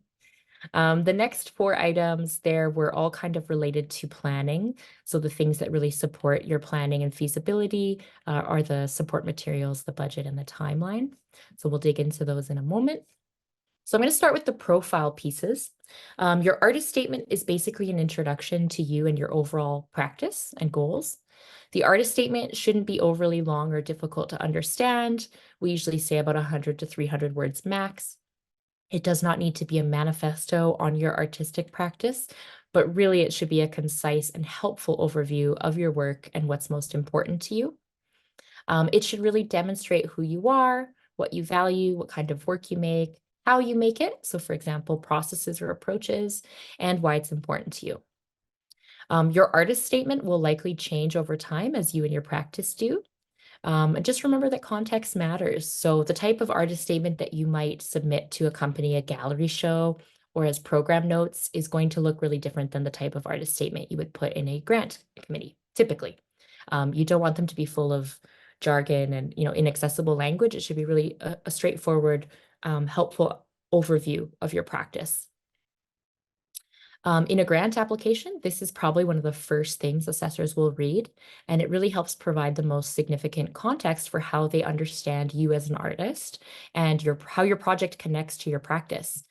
next 4 items there were all kind of related to planning. So the things that really support your planning and feasibility are the support materials, the budget, and the timeline. So we'll dig into those in a moment. So I'm going to start with the profile pieces. Your artist statement is basically an introduction to you and your overall practice and goals. The artist statement shouldn't be overly long or difficult to understand. We usually say about 100 to 300 words max. It does not need to be a manifesto on your artistic practice, but really it should be a concise and helpful overview of your work and what's most important to you. It should really demonstrate who you are, what you value, what kind of work you make, how you make it. So for example, processes or approaches, and why it's important to you. Your artist statement will likely change over time as you and your practice do. And just remember that context matters. So the type of artist statement that you might submit to accompany a gallery show or as program notes is going to look really different than the type of artist statement you would put in a grant committee, typically. You don't want them to be full of jargon and inaccessible language. It should be really a straightforward, helpful overview of your practice. In a grant application, this is probably one of the first things assessors will read, and it really helps provide the most significant context for how they understand you as an artist and how your project connects to your practice.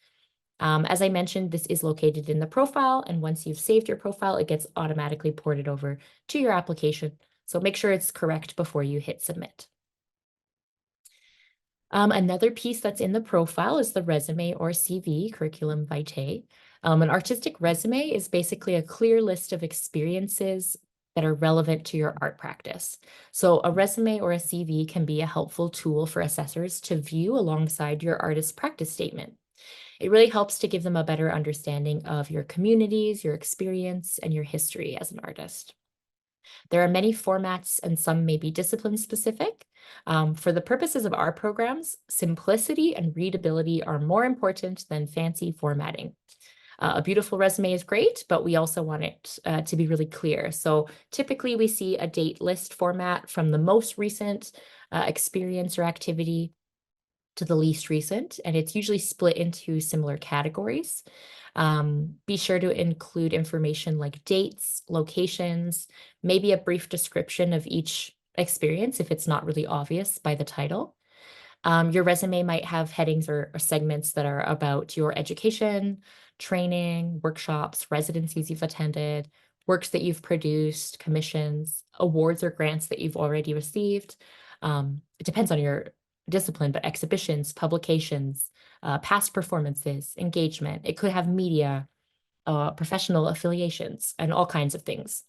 As I mentioned, this is located in the profile, and once you've saved your profile, it gets automatically ported over to your application. So make sure it's correct before you hit submit. Another piece that's in the profile is the resume or CV, curriculum vitae. An artistic resume is basically a clear list of experiences that are relevant to your art practice. So a resume or a CV can be a helpful tool for assessors to view alongside your artist practice statement. It really helps to give them a better understanding of your communities, your experience, and your history as an artist. There are many formats and some may be discipline specific. For the purposes of our programs, simplicity and readability are more important than fancy formatting. A beautiful resume is great, but we also want it to be really clear. So typically we see a date list format from the most recent experience or activity to the least recent, and it's usually split into similar categories. Be sure to include information like dates, locations, maybe a brief description of each experience if it's not really obvious by the title. Your resume might have headings or segments that are about your education, training, workshops, residencies you've attended, works that you've produced, commissions, awards or grants that you've already received. It depends on your discipline, but exhibitions, publications, past performances, engagement. It could have media, professional affiliations, and all kinds of things.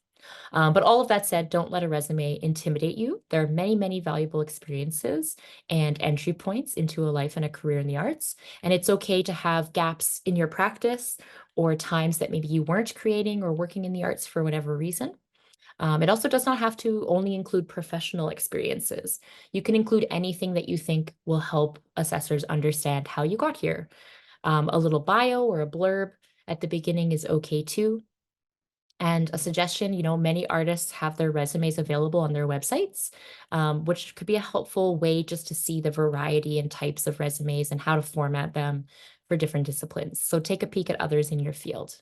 But all of that said, don't let a resume intimidate you. There are many, many valuable experiences and entry points into a life and a career in the arts. And it's okay to have gaps in your practice or times that maybe you weren't creating or working in the arts for whatever reason. It also does not have to only include professional experiences. You can include anything that you think will help assessors understand how you got here. A little bio or a blurb at the beginning is okay too. And a suggestion, many artists have their resumes available on their websites, which could be a helpful way just to see the variety and types of resumes and how to format them for different disciplines. So take a peek at others in your field.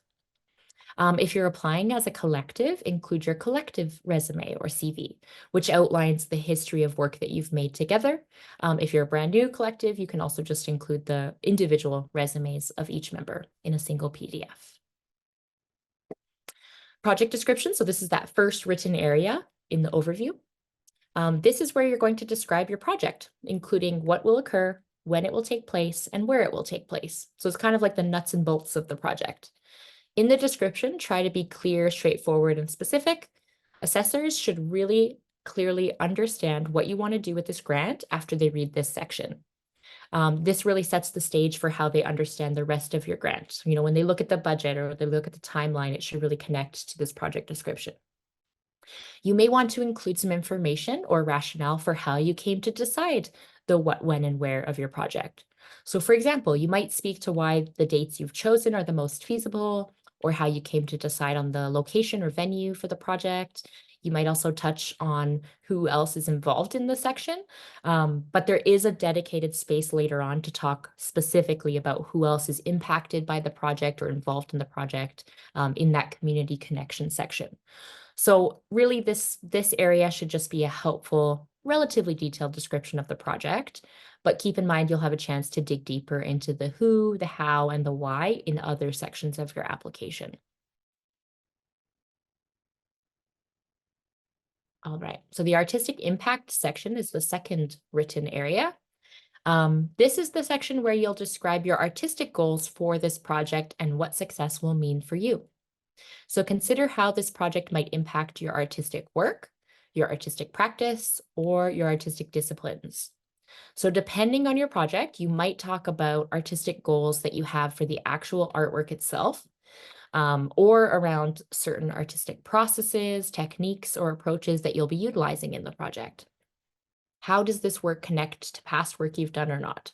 If you're applying as a collective, include your collective resume or CV, which outlines the history of work that you've made together. If you're a brand new collective, you can also just include the individual resumes of each member in a single PDF. Project description. So this is that first written area in the overview. This is where you're going to describe your project, including what will occur, when it will take place, and where it will take place. So it's kind of like the nuts and bolts of the project. In the description, try to be clear, straightforward, and specific. Assessors should really clearly understand what you want to do with this grant after they read this section. This really sets the stage for how they understand the rest of your grant. When they look at the budget or they look at the timeline, it should really connect to this project description. You may want to include some information or rationale for how you came to decide the what, when, and where of your project. So for example, you might speak to why the dates you've chosen are the most feasible, or how you came to decide on the location or venue for the project. You might also touch on who else is involved in the section, but there is a dedicated space later on to talk specifically about who else is impacted by the project or involved in the project in that community connection section. So really this area should just be a helpful, relatively detailed description of the project, but keep in mind you'll have a chance to dig deeper into the who, the how, and the why in other sections of your application. All right, so the artistic impact section is the second written area. This is the section where you'll describe your artistic goals for this project and what success will mean for you. So consider how this project might impact your artistic work, your artistic practice, or your artistic disciplines. So depending on your project, you might talk about artistic goals that you have for the actual artwork itself, or around certain artistic processes, techniques, or approaches that you'll be utilizing in the project. How does this work connect to past work you've done or not?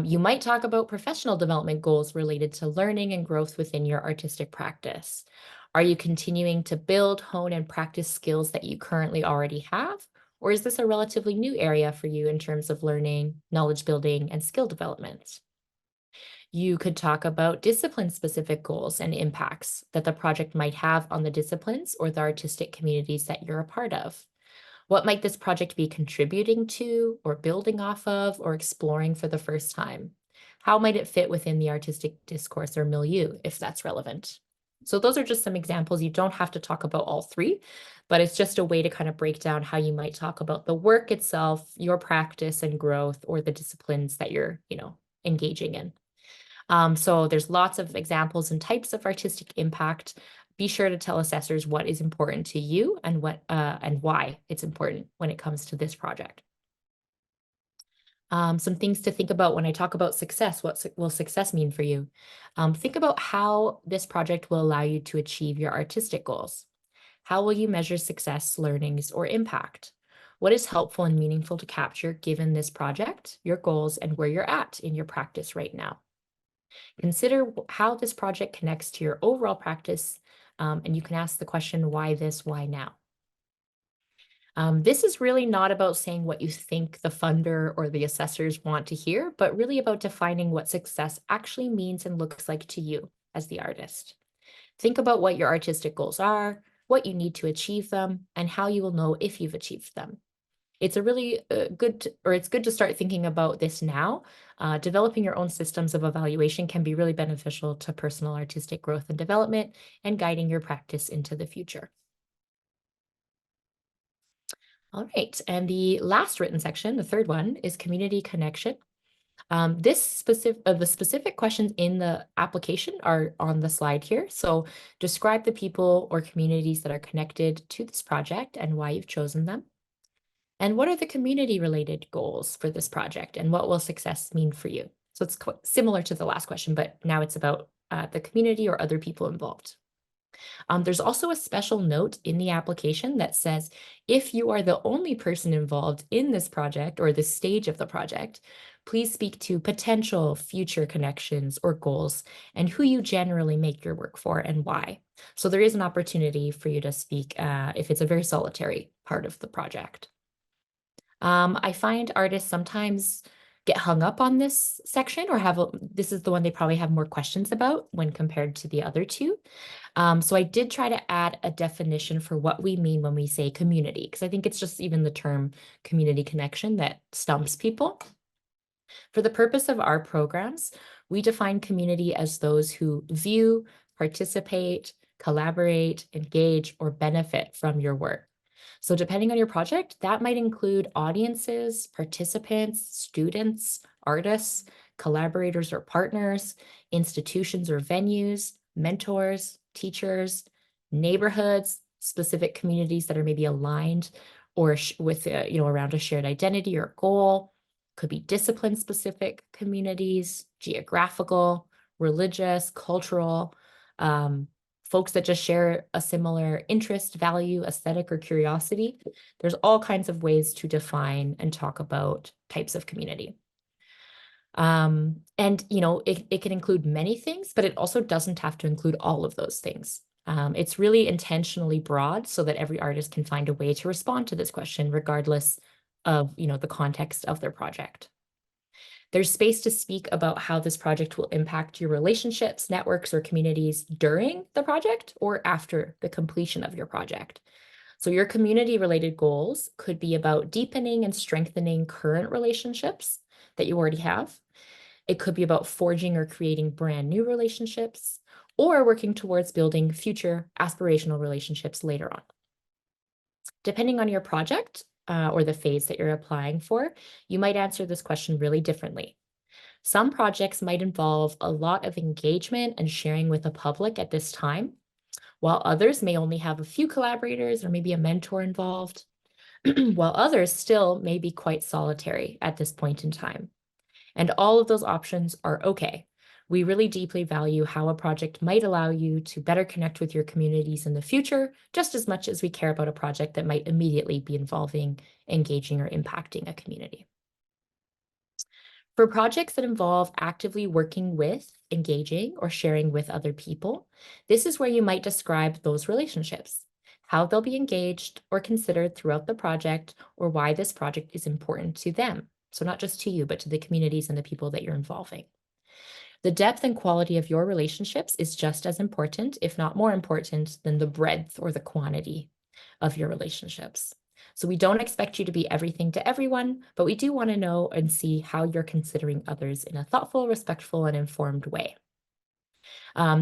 You might talk about professional development goals related to learning and growth within your artistic practice. Are you continuing to build, hone, and practice skills that you currently already have? Or is this a relatively new area for you in terms of learning, knowledge building, and skill development? You could talk about discipline-specific goals and impacts that the project might have on the disciplines or the artistic communities that you're a part of. What might this project be contributing to, or building off of, or exploring for the first time? How might it fit within the artistic discourse or milieu, if that's relevant? So those are just some examples. You don't have to talk about all three, but it's just a way to kind of break down how you might talk about the work itself, your practice and growth, or the disciplines that you're, engaging in. So there's lots of examples and types of artistic impact. Be sure to tell assessors what is important to you and and why it's important when it comes to this project. Some things to think about when I talk about success. What will success mean for you? Think about how this project will allow you to achieve your artistic goals. How will you measure success, learnings, or impact? What is helpful and meaningful to capture given this project, your goals, and where you're at in your practice right now? Consider how this project connects to your overall practice, and you can ask the question, why this, why now? This is really not about saying what you think the funder or the assessors want to hear, but really about defining what success actually means and looks like to you as the artist. Think about what your artistic goals are, what you need to achieve them, and how you will know if you've achieved them. It's a really it's good to start thinking about this now. Developing your own systems of evaluation can be really beneficial to personal artistic growth and development and guiding your practice into the future. All right, and the last written section, the third one, is community connection. The specific questions in the application are on the slide here. So describe the people or communities that are connected to this project and why you've chosen them. And what are the community related goals for this project and what will success mean for you? So it's quite similar to the last question, but now it's about the community or other people involved. There's also a special note in the application that says, if you are the only person involved in this project or this stage of the project, please speak to potential future connections or goals and who you generally make your work for and why. So there is an opportunity for you to speak if it's a very solitary part of the project. I find artists sometimes get hung up on this section or this is the one they probably have more questions about when compared to the other two. So I did try to add a definition for what we mean when we say community, because I think it's just even the term community connection that stumps people. For the purpose of our programs, we define community as those who view, participate, collaborate, engage, or benefit from your work. So depending on your project, that might include audiences, participants, students, artists, collaborators or partners, institutions or venues, mentors, teachers, neighborhoods, specific communities that are maybe aligned or with, around a shared identity or goal. Could be discipline specific communities, geographical, religious, cultural, folks that just share a similar interest, value, aesthetic, or curiosity. There's all kinds of ways to define and talk about types of community. It can include many things, but it also doesn't have to include all of those things. It's really intentionally broad so that every artist can find a way to respond to this question, regardless of, the context of their project. There's space to speak about how this project will impact your relationships, networks, or communities during the project or after the completion of your project. So your community-related goals could be about deepening and strengthening current relationships that you already have. It could be about forging or creating brand new relationships or working towards building future aspirational relationships later on. Depending on your project or the phase that you're applying for, you might answer this question really differently. Some projects might involve a lot of engagement and sharing with the public at this time, while others may only have a few collaborators or maybe a mentor involved, while others still may be quite solitary at this point in time. And all of those options are okay. We really deeply value how a project might allow you to better connect with your communities in the future, just as much as we care about a project that might immediately be involving, engaging, or impacting a community. For projects that involve actively working with, engaging, or sharing with other people, this is where you might describe those relationships, how they'll be engaged or considered throughout the project, or why this project is important to them. So not just to you, but to the communities and the people that you're involving. The depth and quality of your relationships is just as important, if not more important, than the breadth or the quantity of your relationships. So we don't expect you to be everything to everyone, but we do want to know and see how you're considering others in a thoughtful, respectful, and informed way.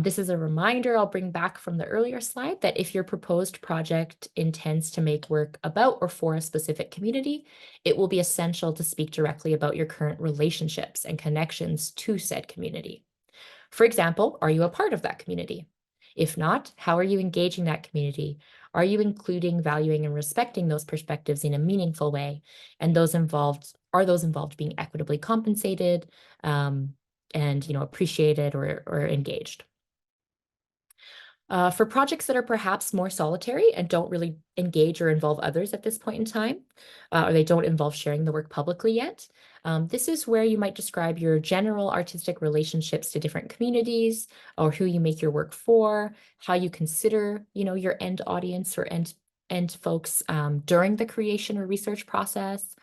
This is a reminder I'll bring back from the earlier slide that if your proposed project intends to make work about or for a specific community, it will be essential to speak directly about your current relationships and connections to said community. For example, are you a part of that community? If not, how are you engaging that community? Are you including, valuing, and respecting those perspectives in a meaningful way? And are those involved being equitably compensated and appreciated or engaged? For projects that are perhaps more solitary and don't really engage or involve others at this point in time, or they don't involve sharing the work publicly yet, this is where you might describe your general artistic relationships to different communities or who you make your work for, how you consider, your end audience or end and folks during the creation or research process,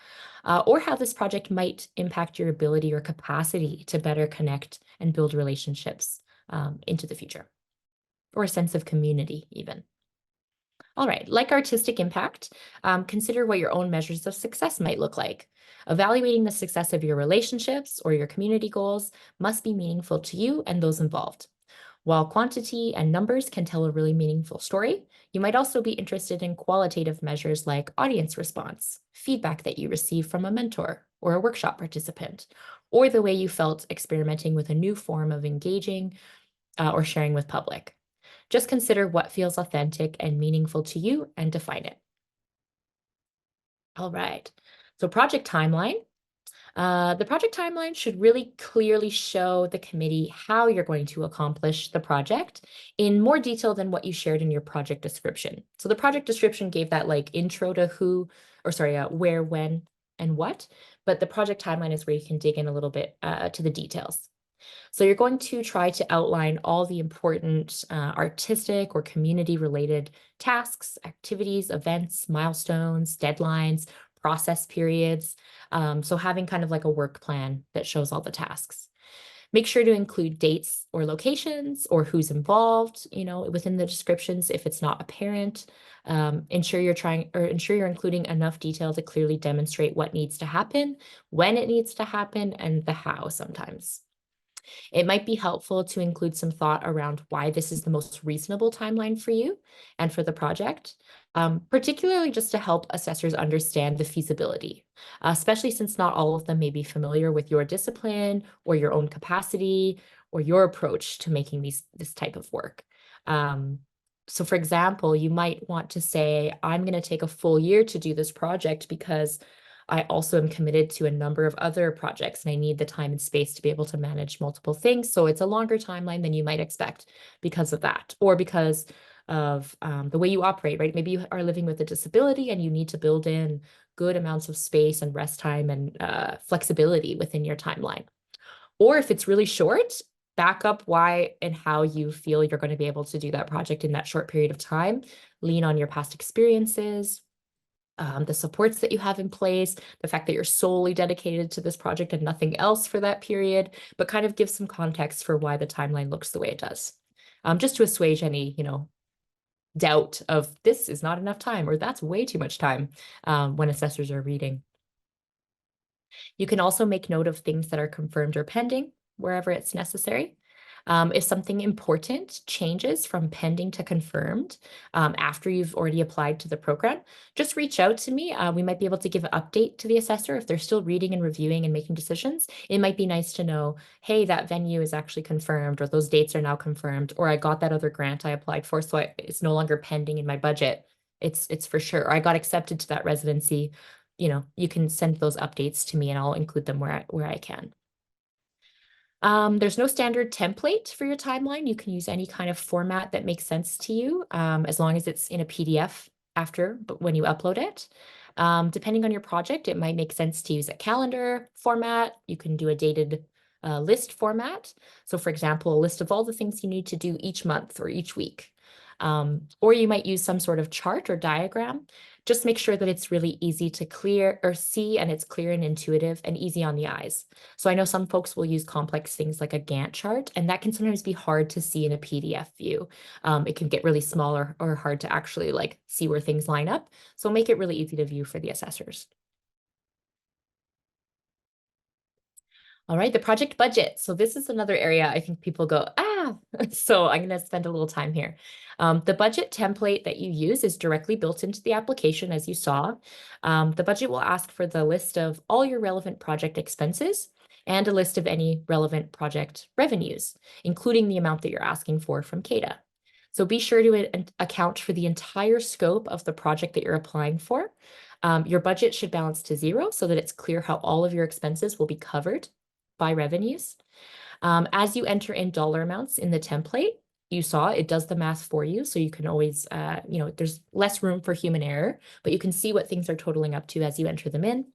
or how this project might impact your ability or capacity to better connect and build relationships into the future, or a sense of community even. All right, like artistic impact, consider what your own measures of success might look like. Evaluating the success of your relationships or your community goals must be meaningful to you and those involved. While quantity and numbers can tell a really meaningful story, you might also be interested in qualitative measures like audience response, feedback that you receive from a mentor or a workshop participant, or the way you felt experimenting with a new form of engaging or sharing with public. Just consider what feels authentic and meaningful to you and define it. All right. So project timeline. The project timeline should really clearly show the committee how you're going to accomplish the project in more detail than what you shared in your project description. So the project description gave that like intro to where, when, and what, but the project timeline is where you can dig in a little bit to the details. So you're going to try to outline all the important artistic or community-related tasks, activities, events, milestones, deadlines, process periods. So having kind of like a work plan that shows all the tasks. Make sure to include dates or locations or who's involved, within the descriptions if it's not apparent. Ensure you're including enough detail to clearly demonstrate what needs to happen, when it needs to happen, and the how sometimes. It might be helpful to include some thought around why this is the most reasonable timeline for you and for the project, particularly just to help assessors understand the feasibility, especially since not all of them may be familiar with your discipline or your own capacity or your approach to making this type of work. So for example, you might want to say, I'm going to take a full year to do this project because I also am committed to a number of other projects and I need the time and space to be able to manage multiple things. So it's a longer timeline than you might expect because of that, or because of the way you operate, right? Maybe you are living with a disability and you need to build in good amounts of space and rest time and flexibility within your timeline. Or if it's really short, back up why and how you feel you're going to be able to do that project in that short period of time. Lean on your past experiences, the supports that you have in place, the fact that you're solely dedicated to this project and nothing else for that period, but kind of give some context for why the timeline looks the way it does. Just to assuage any, doubt of this is not enough time or that's way too much time when assessors are reading. You can also make note of things that are confirmed or pending wherever it's necessary. If something important changes from pending to confirmed after you've already applied to the program, just reach out to me. We might be able to give an update to the assessor if they're still reading and reviewing and making decisions. It might be nice to know, hey, that venue is actually confirmed, or those dates are now confirmed, or I got that other grant I applied for, so it's no longer pending in my budget. It's for sure. Or I got accepted to that residency. You can send those updates to me and I'll include them where I can. There's no standard template for your timeline. You can use any kind of format that makes sense to you, as long as it's in a PDF but when you upload it. Depending on your project, it might make sense to use a calendar format. You can do a dated list format. So for example, a list of all the things you need to do each month or each week. Or you might use some sort of chart or diagram. Just make sure that it's really easy to clear or see, and it's clear and intuitive and easy on the eyes. So I know some folks will use complex things like a Gantt chart, and that can sometimes be hard to see in a PDF view. It can get really small or hard to actually like see where things line up. So make it really easy to view for the assessors. All right, the project budget. So this is another area I think people go, so I'm going to spend a little time here. The budget template that you use is directly built into the application, as you saw. The budget will ask for the list of all your relevant project expenses and a list of any relevant project revenues, including the amount that you're asking for from CADA. So be sure to account for the entire scope of the project that you're applying for. Your budget should balance to zero so that it's clear how all of your expenses will be covered by revenues. As you enter in dollar amounts in the template, you saw it does the math for you. So you can always, there's less room for human error, but you can see what things are totaling up to as you enter them in.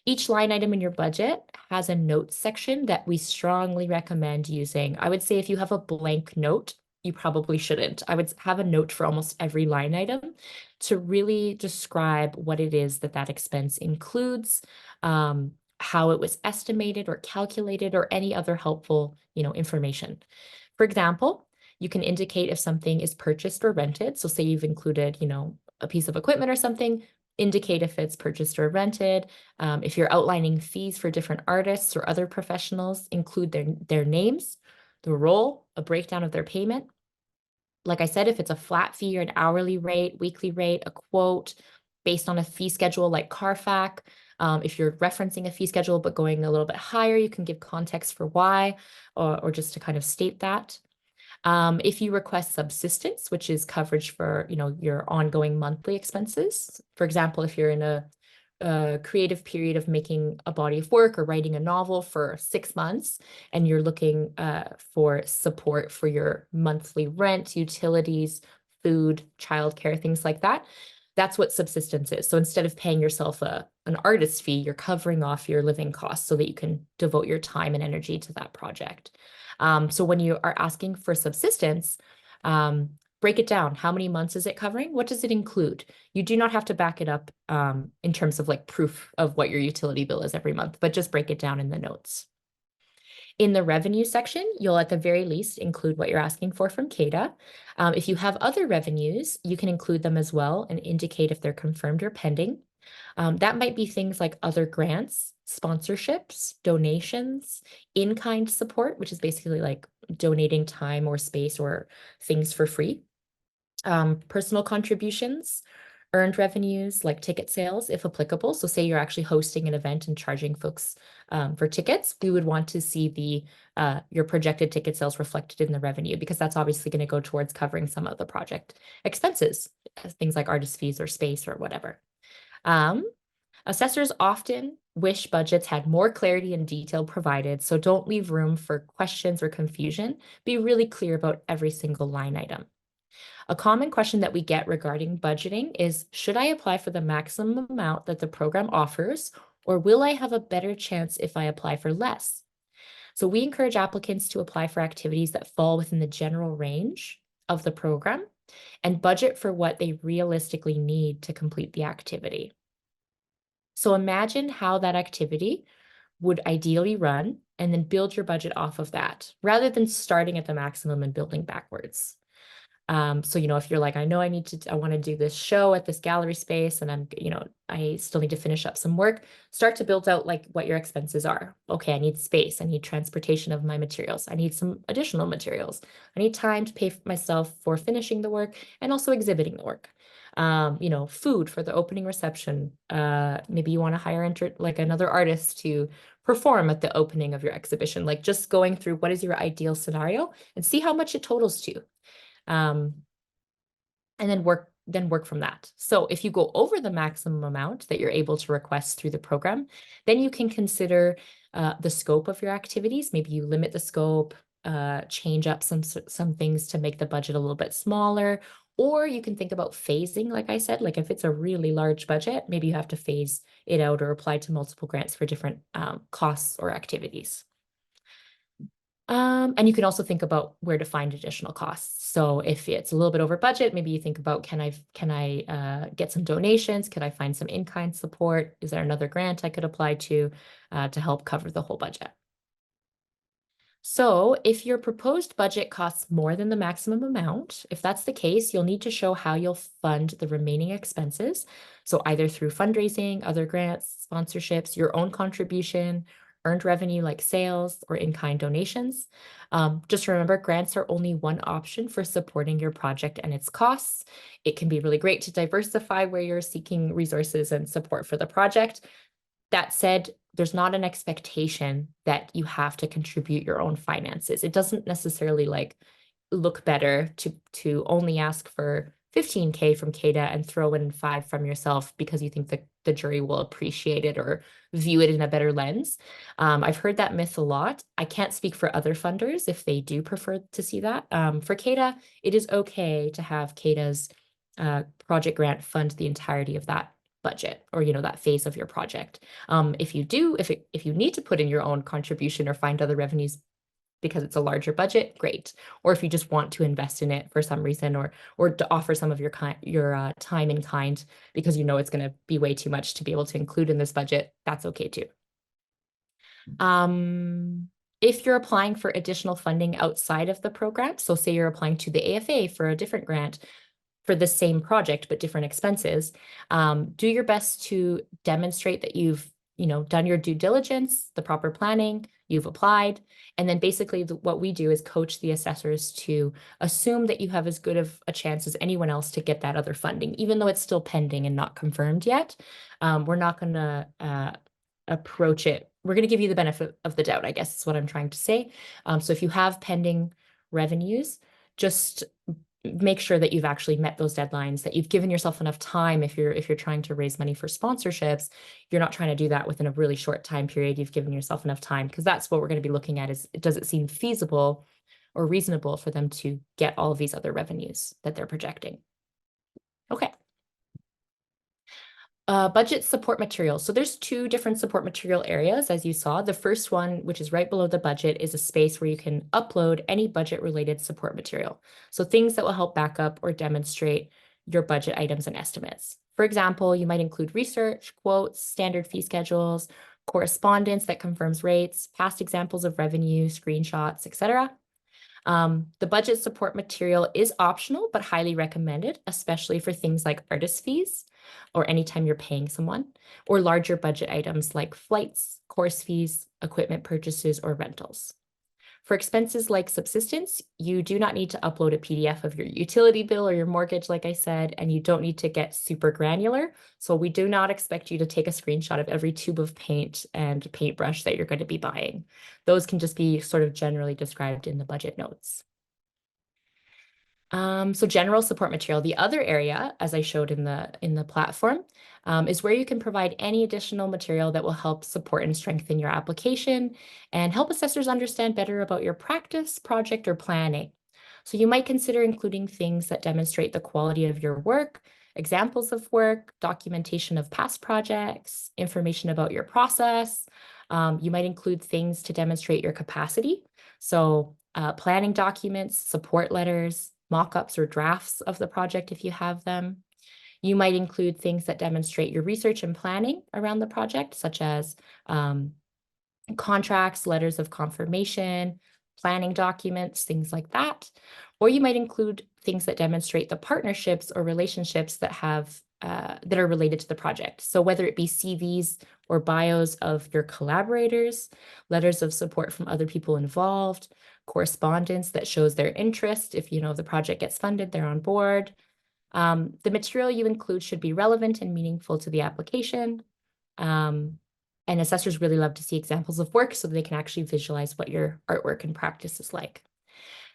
Each line item in your budget has a notes section that we strongly recommend using. I would say if you have a blank note you probably shouldn't. I would have a note for almost every line item to really describe what it is that that expense includes, how it was estimated or calculated, or any other helpful, information. For example, you can indicate if something is purchased or rented. So say you've included, a piece of equipment or something, indicate if it's purchased or rented. If you're outlining fees for different artists or other professionals, include their names, the role, a breakdown of their payment. Like I said, if it's a flat fee or an hourly rate, weekly rate, a quote based on a fee schedule like Carfax. If you're referencing a fee schedule but going a little bit higher, you can give context for why, or just to kind of state that. If you request subsistence, which is coverage for, your ongoing monthly expenses. For example, if you're in a creative period of making a body of work or writing a novel for 6 months, and you're looking for support for your monthly rent, utilities, food, childcare, things like that. That's what subsistence is. So instead of paying yourself an artist fee, you're covering off your living costs so that you can devote your time and energy to that project. So when you are asking for subsistence, break it down. How many months is it covering? What does it include? You do not have to back it up in terms of like proof of what your utility bill is every month, but just break it down in the notes. In the revenue section, you'll at the very least include what you're asking for from CADA. If you have other revenues, you can include them as well and indicate if they're confirmed or pending. That might be things like other grants, sponsorships, donations, in-kind support, which is basically like donating time or space or things for free. Personal contributions, earned revenues like ticket sales, if applicable. So say you're actually hosting an event and charging folks for tickets, we would want to see your projected ticket sales reflected in the revenue, because that's obviously going to go towards covering some of the project expenses, things like artist fees or space or whatever. Assessors often wish budgets had more clarity and detail provided, so don't leave room for questions or confusion. Be really clear about every single line item. A common question that we get regarding budgeting is, should I apply for the maximum amount that the program offers, or will I have a better chance if I apply for less? So we encourage applicants to apply for activities that fall within the general range of the program and budget for what they realistically need to complete the activity. So imagine how that activity would ideally run and then build your budget off of that, rather than starting at the maximum and building backwards. So, if you're like, I know I want to do this show at this gallery space, and I still need to finish up some work, start to build out like what your expenses are. Okay, I need space. I need transportation of my materials. I need some additional materials. I need time to pay for myself for finishing the work and also exhibiting the work. Food for the opening reception. Maybe you want to hire like another artist to perform at the opening of your exhibition. Like just going through what is your ideal scenario and see how much it totals to. And then work from that. So if you go over the maximum amount that you're able to request through the program, then you can consider the scope of your activities. Maybe you limit the scope, change up some things to make the budget a little bit smaller, or you can think about phasing, like I said, like if it's a really large budget, maybe you have to phase it out or apply to multiple grants for different costs or activities. And you can also think about where to find additional costs. So if it's a little bit over budget, maybe you think about, can I get some donations? Could I find some in-kind support? Is there another grant I could apply to help cover the whole budget? So if your proposed budget costs more than the maximum amount, if that's the case, you'll need to show how you'll fund the remaining expenses. So either through fundraising, other grants, sponsorships, your own contribution, earned revenue like sales or in-kind donations. Just remember, grants are only one option for supporting your project and its costs. It can be really great to diversify where you're seeking resources and support for the project. That said, there's not an expectation that you have to contribute your own finances. It doesn't necessarily like look better to only ask for 15K from CADA and throw in 5 from yourself because you think that the jury will appreciate it or view it in a better lens. I've heard that myth a lot. I can't speak for other funders if they do prefer to see that. For CADA, it is okay to have CADA's project grant fund the entirety of that budget or that phase of your project. If you need to put in your own contribution or find other revenues, because it's a larger budget, great. Or if you just want to invest in it for some reason, or to offer some of your time in kind because you know it's going to be way too much to be able to include in this budget, that's okay too. If you're applying for additional funding outside of the program, so say you're applying to the AFA for a different grant for the same project but different expenses, do your best to demonstrate that you've done your due diligence, the proper planning, you've applied, and then basically what we do is coach the assessors to assume that you have as good of a chance as anyone else to get that other funding, even though it's still pending and not confirmed yet. We're not going to approach it. We're going to give you the benefit of the doubt, I guess is what I'm trying to say. So if you have pending revenues, just make sure that you've actually met those deadlines, that you've given yourself enough time. If you're trying to raise money for sponsorships, you're not trying to do that within a really short time period. You've given yourself enough time, because that's what we're going to be looking at is, does it seem feasible or reasonable for them to get all of these other revenues that they're projecting? Okay. Budget support materials. So there's two different support material areas, as you saw. The first one, which is right below the budget, is a space where you can upload any budget-related support material. So things that will help back up or demonstrate your budget items and estimates. For example, you might include research, quotes, standard fee schedules, correspondence that confirms rates, past examples of revenue, screenshots, etc. The budget support material is optional, but highly recommended, especially for things like artist fees or anytime you're paying someone, or larger budget items like flights, course fees, equipment purchases, or rentals. For expenses like subsistence, you do not need to upload a PDF of your utility bill or your mortgage, like I said, and you don't need to get super granular. So we do not expect you to take a screenshot of every tube of paint and paintbrush that you're going to be buying. Those can just be sort of generally described in the budget notes. So general support material. The other area, as I showed in the platform, is where you can provide any additional material that will help support and strengthen your application and help assessors understand better about your practice, project, or planning. So you might consider including things that demonstrate the quality of your work, examples of work, documentation of past projects, information about your process. You might include things to demonstrate your capacity. So planning documents, support letters, mock-ups or drafts of the project if you have them. You might include things that demonstrate your research and planning around the project, such as contracts, letters of confirmation, planning documents, things like that. Or you might include things that demonstrate the partnerships or relationships that that are related to the project. So whether it be CVs or bios of your collaborators, letters of support from other people involved, correspondence that shows their interest. If the project gets funded, they're on board. The material you include should be relevant and meaningful to the application. And assessors really love to see examples of work so they can actually visualize what your artwork and practice is like.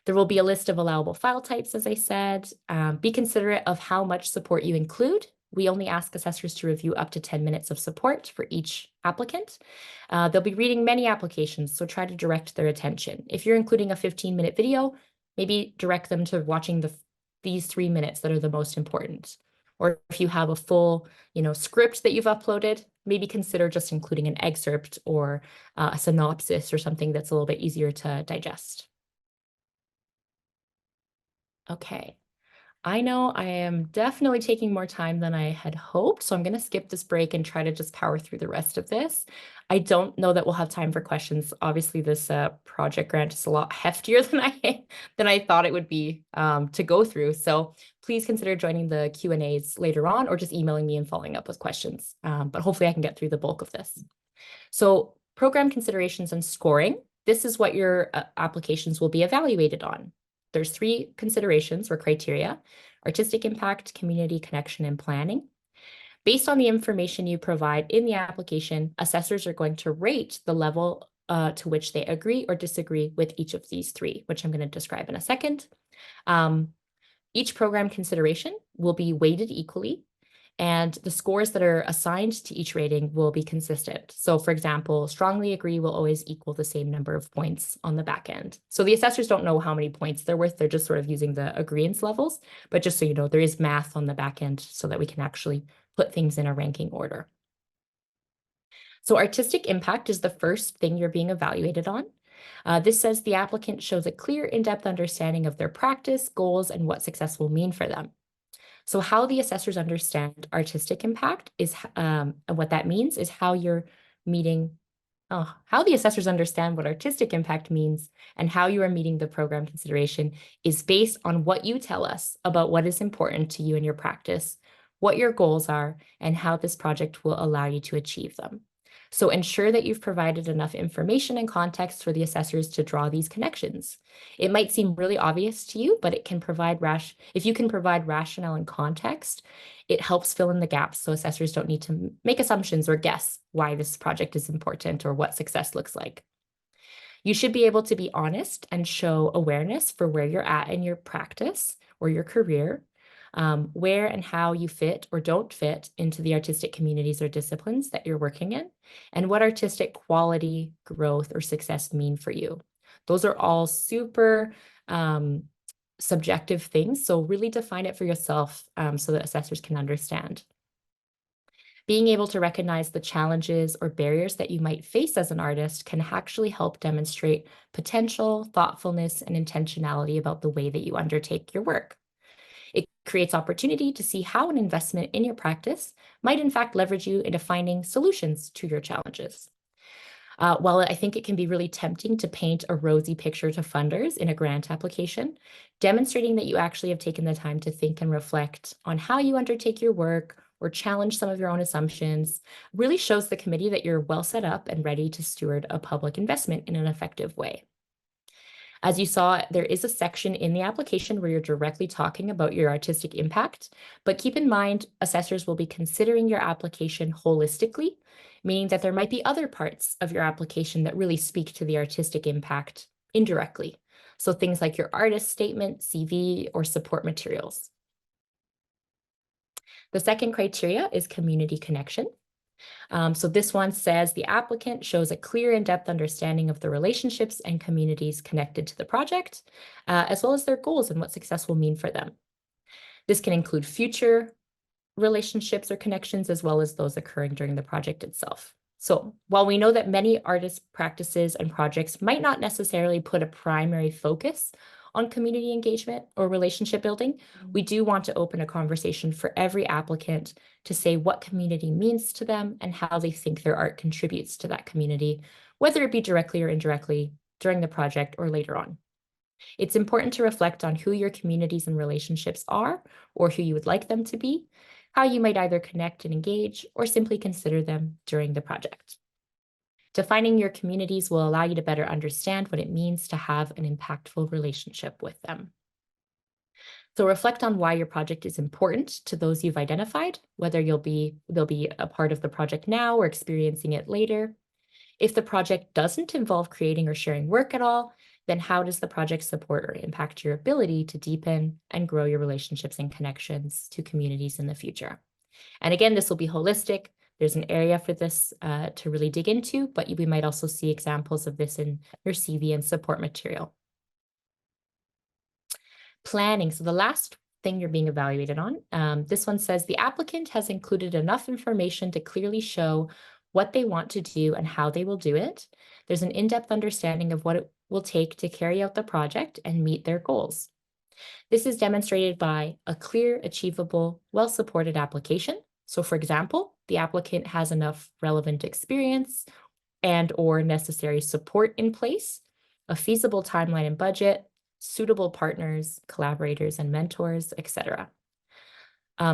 There will be a list of allowable file types, as I said. Be considerate of how much support you include. We only ask assessors to review up to 10 minutes of support for each applicant. They'll be reading many applications, so try to direct their attention. If you're including a 15-minute video, maybe direct them to watching these 3 minutes that are the most important. Or if you have a full, script that you've uploaded, maybe consider just including an excerpt or a synopsis or something that's a little bit easier to digest. Okay. I know I am definitely taking more time than I had hoped, so I'm going to skip this break and try to just power through the rest of this. I don't know that we'll have time for questions. Obviously, this project grant is a lot heftier than I thought it would be to go through. So please consider joining the Q&As later on or just emailing me and following up with questions. But hopefully I can get through the bulk of this. So program considerations and scoring. This is what your applications will be evaluated on. There's 3 considerations or criteria: artistic impact, community connection, and planning. Based on the information you provide in the application, assessors are going to rate the level to which they agree or disagree with each of these 3, which I'm going to describe in a second. Each program consideration will be weighted equally, and the scores that are assigned to each rating will be consistent. So for example, strongly agree will always equal the same number of points on the back end. So the assessors don't know how many points they're worth. They're just sort of using the agreeance levels. But just so you know, there is math on the back end so that we can actually put things in a ranking order. So artistic impact is the first thing you're being evaluated on. This says the applicant shows a clear, in-depth understanding of their practice, goals, and what success will mean for them. So how the assessors understand artistic impact is, and what that means is how you're meeting, how the assessors understand what artistic impact means and how you are meeting the program consideration is based on what you tell us about what is important to you in your practice, what your goals are, and how this project will allow you to achieve them. So ensure that you've provided enough information and context for the assessors to draw these connections. It might seem really obvious to you, but it can provide if you can provide rationale and context, it helps fill in the gaps so assessors don't need to make assumptions or guess why this project is important or what success looks like. You should be able to be honest and show awareness for where you're at in your practice or your career, where and how you fit or don't fit into the artistic communities or disciplines that you're working in, and what artistic quality, growth, or success mean for you. Those are all super subjective things, so really define it for yourself so that assessors can understand. Being able to recognize the challenges or barriers that you might face as an artist can actually help demonstrate potential, thoughtfulness, and intentionality about the way that you undertake your work. It creates opportunity to see how an investment in your practice might in fact leverage you into finding solutions to your challenges. While I think it can be really tempting to paint a rosy picture to funders in a grant application, demonstrating that you actually have taken the time to think and reflect on how you undertake your work or challenge some of your own assumptions really shows the committee that you're well set up and ready to steward a public investment in an effective way. As you saw, there is a section in the application where you're directly talking about your artistic impact, but keep in mind, assessors will be considering your application holistically, meaning that there might be other parts of your application that really speak to the artistic impact indirectly. So things like your artist statement, CV, or support materials. The second criteria is community connection. So this one says the applicant shows a clear, in-depth understanding of the relationships and communities connected to the project, as well as their goals and what success will mean for them. This can include future relationships or connections, as well as those occurring during the project itself. So while we know that many artist practices and projects might not necessarily put a primary focus on community engagement or relationship building, we do want to open a conversation for every applicant to say what community means to them and how they think their art contributes to that community, whether it be directly or indirectly during the project or later on. It's important to reflect on who your communities and relationships are or who you would like them to be, how you might either connect and engage or simply consider them during the project. Defining your communities will allow you to better understand what it means to have an impactful relationship with them. So reflect on why your project is important to those you've identified, whether they'll be a part of the project now or experiencing it later. If the project doesn't involve creating or sharing work at all, then how does the project support or impact your ability to deepen and grow your relationships and connections to communities in the future? And again, this will be holistic. There's an area for this to really dig into, but we might also see examples of this in your CV and support material. Planning. So the last thing you're being evaluated on, this one says the applicant has included enough information to clearly show what they want to do and how they will do it. There's an in-depth understanding of what it will take to carry out the project and meet their goals. This is demonstrated by a clear, achievable, well-supported application. So for example, the applicant has enough relevant experience and/or necessary support in place, a feasible timeline and budget, suitable partners, collaborators, and mentors, etc.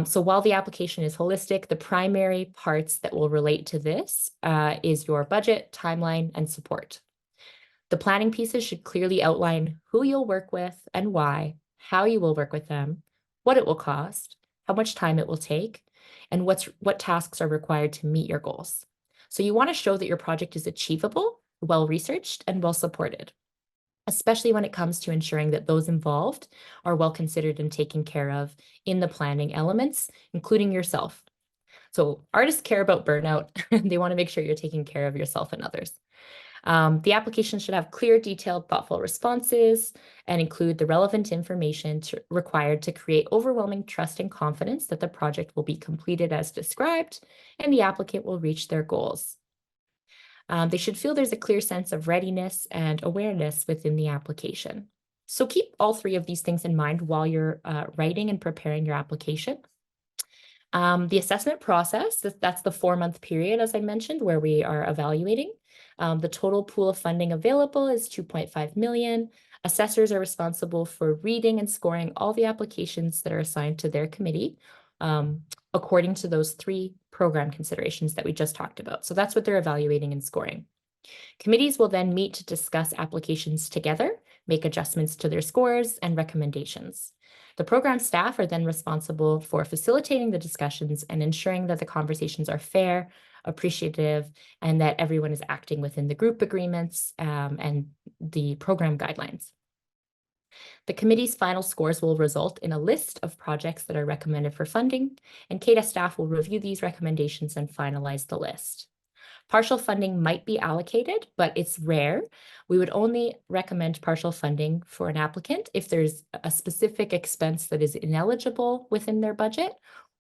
So while the application is holistic, the primary parts that will relate to this is your budget, timeline, and support. The planning pieces should clearly outline who you'll work with and why, how you will work with them, what it will cost, how much time it will take, and what tasks are required to meet your goals. So you want to show that your project is achievable, well-researched, and well-supported, especially when it comes to ensuring that those involved are well considered and taken care of in the planning elements, including yourself. So artists care about burnout. They want to make sure you're taking care of yourself and others. The application should have clear, detailed, thoughtful responses and include the relevant information required to create overwhelming trust and confidence that the project will be completed as described and the applicant will reach their goals. They should feel there's a clear sense of readiness and awareness within the application. So keep all three of these things in mind while you're writing and preparing your application. The assessment process, that's the 4-month period, as I mentioned, where we are evaluating. The total pool of funding available is 2.5 million. Assessors are responsible for reading and scoring all the applications that are assigned to their committee, according to those 3 program considerations that we just talked about. So that's what they're evaluating and scoring. Committees will then meet to discuss applications together, make adjustments to their scores and recommendations. The program staff are then responsible for facilitating the discussions and ensuring that the conversations are fair, appreciative, and that everyone is acting within the group agreements and the program guidelines. The committee's final scores will result in a list of projects that are recommended for funding, and CADA staff will review these recommendations and finalize the list. Partial funding might be allocated, but it's rare. We would only recommend partial funding for an applicant if there's a specific expense that is ineligible within their budget,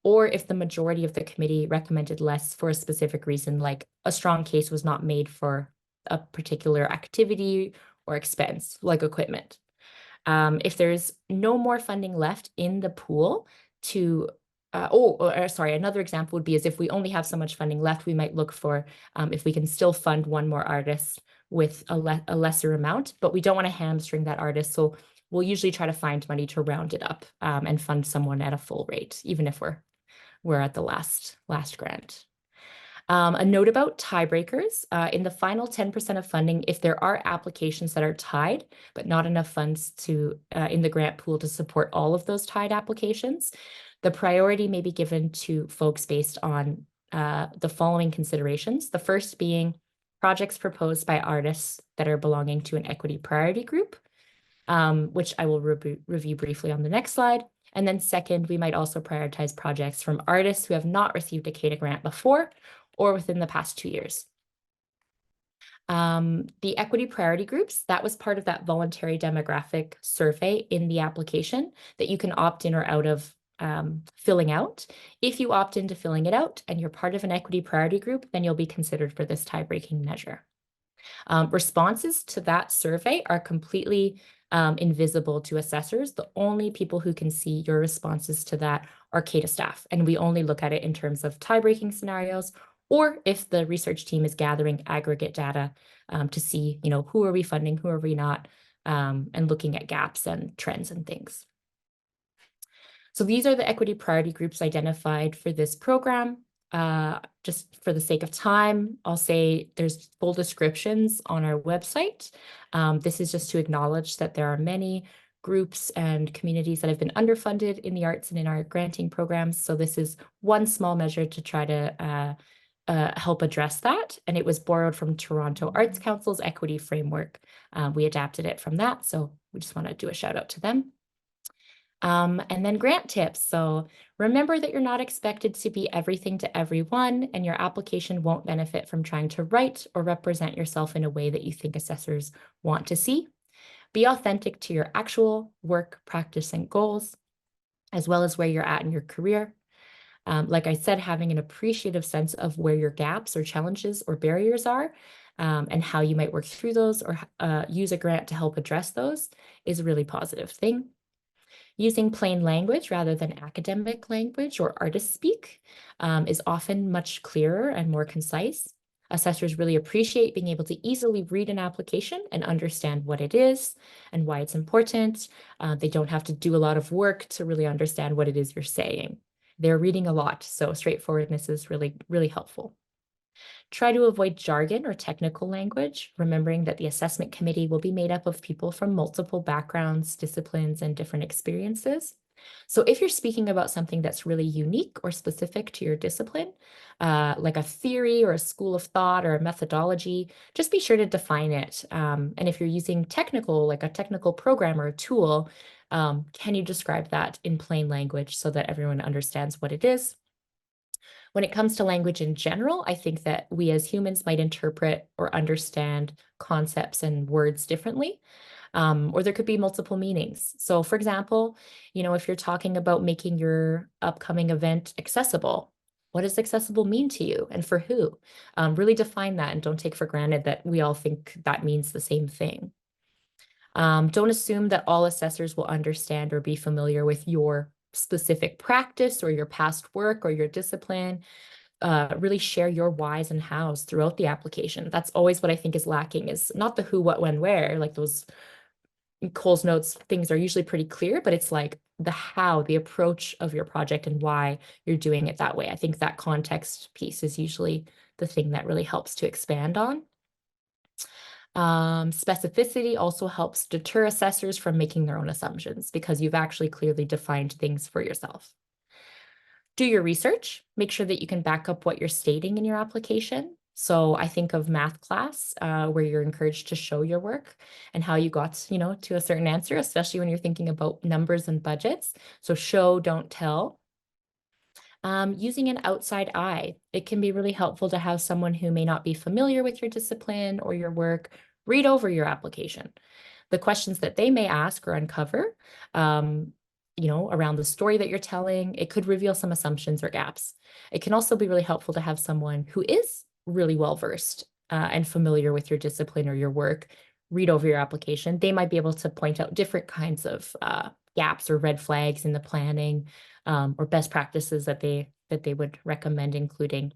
or if the majority of the committee recommended less for a specific reason, like a strong case was not made for a particular activity or expense, like equipment. If there's no more funding left in the pool to another example would be is if we only have so much funding left, we might look for if we can still fund one more artist with a lesser amount, but we don't want to hamstring that artist. So we'll usually try to find money to round it up and fund someone at a full rate, even if we're at the last grant. A note about tiebreakers. In the final 10% of funding, if there are applications that are tied, but not enough funds in the grant pool to support all of those tied applications, the priority may be given to folks based on the following considerations. The first being projects proposed by artists that are belonging to an equity priority group, which I will review briefly on the next slide. And then second, we might also prioritize projects from artists who have not received a CADA grant before or within the past 2 years. The equity priority groups, that was part of that voluntary demographic survey in the application that you can opt in or out of filling out. If you opt into filling it out and you're part of an equity priority group, then you'll be considered for this tie-breaking measure. Responses to that survey are completely invisible to assessors. The only people who can see your responses to that are CADA staff, and we only look at it in terms of tie-breaking scenarios, or if the research team is gathering aggregate data to see, who are we funding, who are we not, and looking at gaps and trends and things. So these are the equity priority groups identified for this program. Just for the sake of time, I'll say there's full descriptions on our website. This is just to acknowledge that there are many groups and communities that have been underfunded in the arts and in our granting programs. So this is one small measure to try to help address that. And it was borrowed from Toronto Arts Council's equity framework. We adapted it from that. So we just want to do a shout out to them. And then grant tips. So remember that you're not expected to be everything to everyone, and your application won't benefit from trying to write or represent yourself in a way that you think assessors want to see. Be authentic to your actual work, practice, and goals, as well as where you're at in your career. Like I said, having an appreciative sense of where your gaps or challenges or barriers are, and how you might work through those or use a grant to help address those is a really positive thing. Using plain language rather than academic language or artist speak is often much clearer and more concise. Assessors really appreciate being able to easily read an application and understand what it is and why it's important. They don't have to do a lot of work to really understand what it is you're saying. They're reading a lot, so straightforwardness is really, really helpful. Try to avoid jargon or technical language, remembering that the assessment committee will be made up of people from multiple backgrounds, disciplines, and different experiences. So if you're speaking about something that's really unique or specific to your discipline, like a theory or a school of thought or a methodology, just be sure to define it. And if you're using technical, like a technical program or a tool, can you describe that in plain language so that everyone understands what it is? When it comes to language in general, I think that we as humans might interpret or understand concepts and words differently, or there could be multiple meanings. So for example, if you're talking about making your upcoming event accessible, What does accessible mean to you and for who? Really define that and don't take for granted that we all think that means the same thing. Don't assume that all assessors will understand or be familiar with your specific practice or your past work or your discipline. Really share your whys and hows throughout the application. That's always what I think is lacking, is not the who, what, when, where. Like those Cole's notes things are usually pretty clear, but it's like the how, the approach of your project and why you're doing it that way. I think that context piece is usually the thing that really helps to expand on. Specificity also helps deter assessors from making their own assumptions because you've actually clearly defined things for yourself. Do your research, make sure that you can back up what you're stating in your application. So I think of math class where you're encouraged to show your work and how you got, to a certain answer, especially when you're thinking about numbers and budgets. So show, don't tell. Using an outside eye, it can be really helpful to have someone who may not be familiar with your discipline or your work read over your application. The questions that they may ask or uncover, around the story that you're telling, it could reveal some assumptions or gaps. It can also be really helpful to have someone who is really well versed and familiar with your discipline or your work read over your application. They might be able to point out different kinds of gaps or red flags in the planning or best practices that they would recommend including.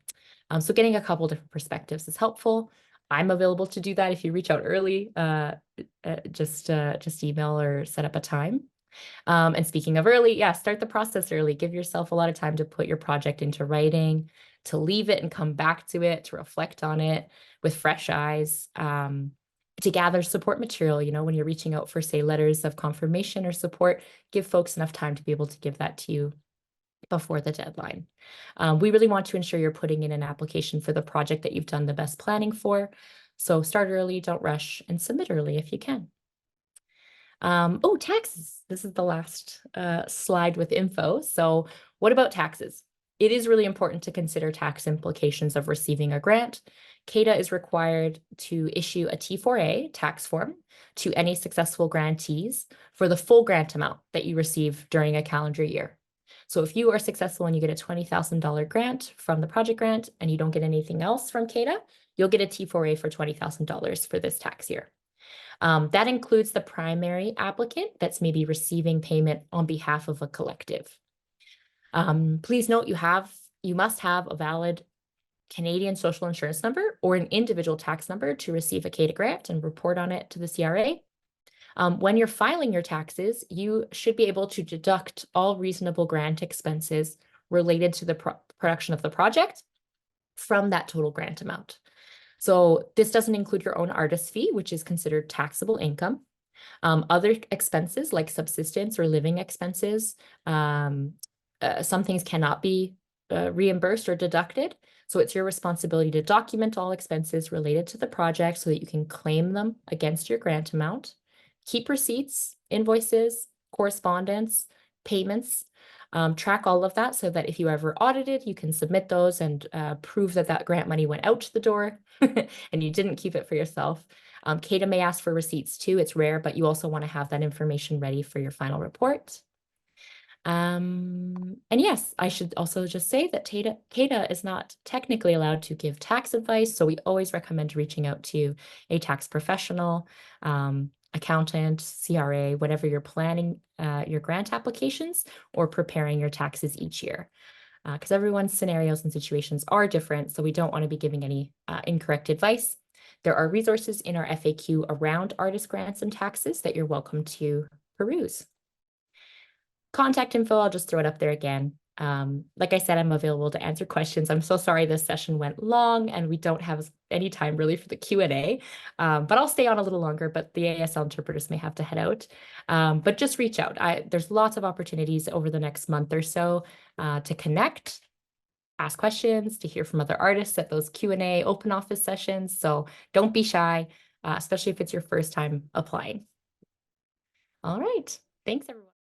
So getting a couple different perspectives is helpful. I'm available to do that if you reach out early. Just email or set up a time. And speaking of early, yeah, start the process early. Give yourself a lot of time to put your project into writing, to leave it and come back to it, to reflect on it with fresh eyes, to gather support material. When you're reaching out for, say, letters of confirmation or support, give folks enough time to be able to give that to you before the deadline. We really want to ensure you're putting in an application for the project that you've done the best planning for. So start early, don't rush, and submit early if you can. Taxes. This is the last slide with info. So what about taxes? It is really important to consider tax implications of receiving a grant. CADA is required to issue a T4A tax form to any successful grantees for the full grant amount that you receive during a calendar year. So if you are successful and you get a $20,000 grant from the project grant and you don't get anything else from CADA, you'll get a T4A for $20,000 for this tax year. That includes the primary applicant that's maybe receiving payment on behalf of a collective. Please note you must have a valid Canadian social insurance number or an individual tax number to receive a CADA grant and report on it to the CRA. When you're filing your taxes, you should be able to deduct all reasonable grant expenses related to the production of the project from that total grant amount. So this doesn't include your own artist fee, which is considered taxable income. Other expenses like subsistence or living expenses, some things cannot be reimbursed or deducted. So it's your responsibility to document all expenses related to the project so that you can claim them against your grant amount. Keep receipts, invoices, correspondence, payments. Track all of that so that if you ever audited, you can submit those and prove that that grant money went out the door and you didn't keep it for yourself. CADA may ask for receipts too. It's rare, but you also want to have that information ready for your final report. And yes, I should also just say that CADA is not technically allowed to give tax advice, so we always recommend reaching out to a tax professional, accountant, CRA, whenever you're planning your grant applications or preparing your taxes each year. Because everyone's scenarios and situations are different, so we don't want to be giving any incorrect advice. There are resources in our FAQ around artist grants and taxes that you're welcome to peruse. Contact info, I'll just throw it up there again. Like I said, I'm available to answer questions. I'm so sorry this session went long and we don't have any time really for the Q&A, but I'll stay on a little longer, but the ASL interpreters may have to head out. But just reach out. There's lots of opportunities over the next month or so to connect, ask questions, to hear from other artists at those Q&A open office sessions. So don't be shy, especially if it's your first time applying. All right. Thanks, everyone.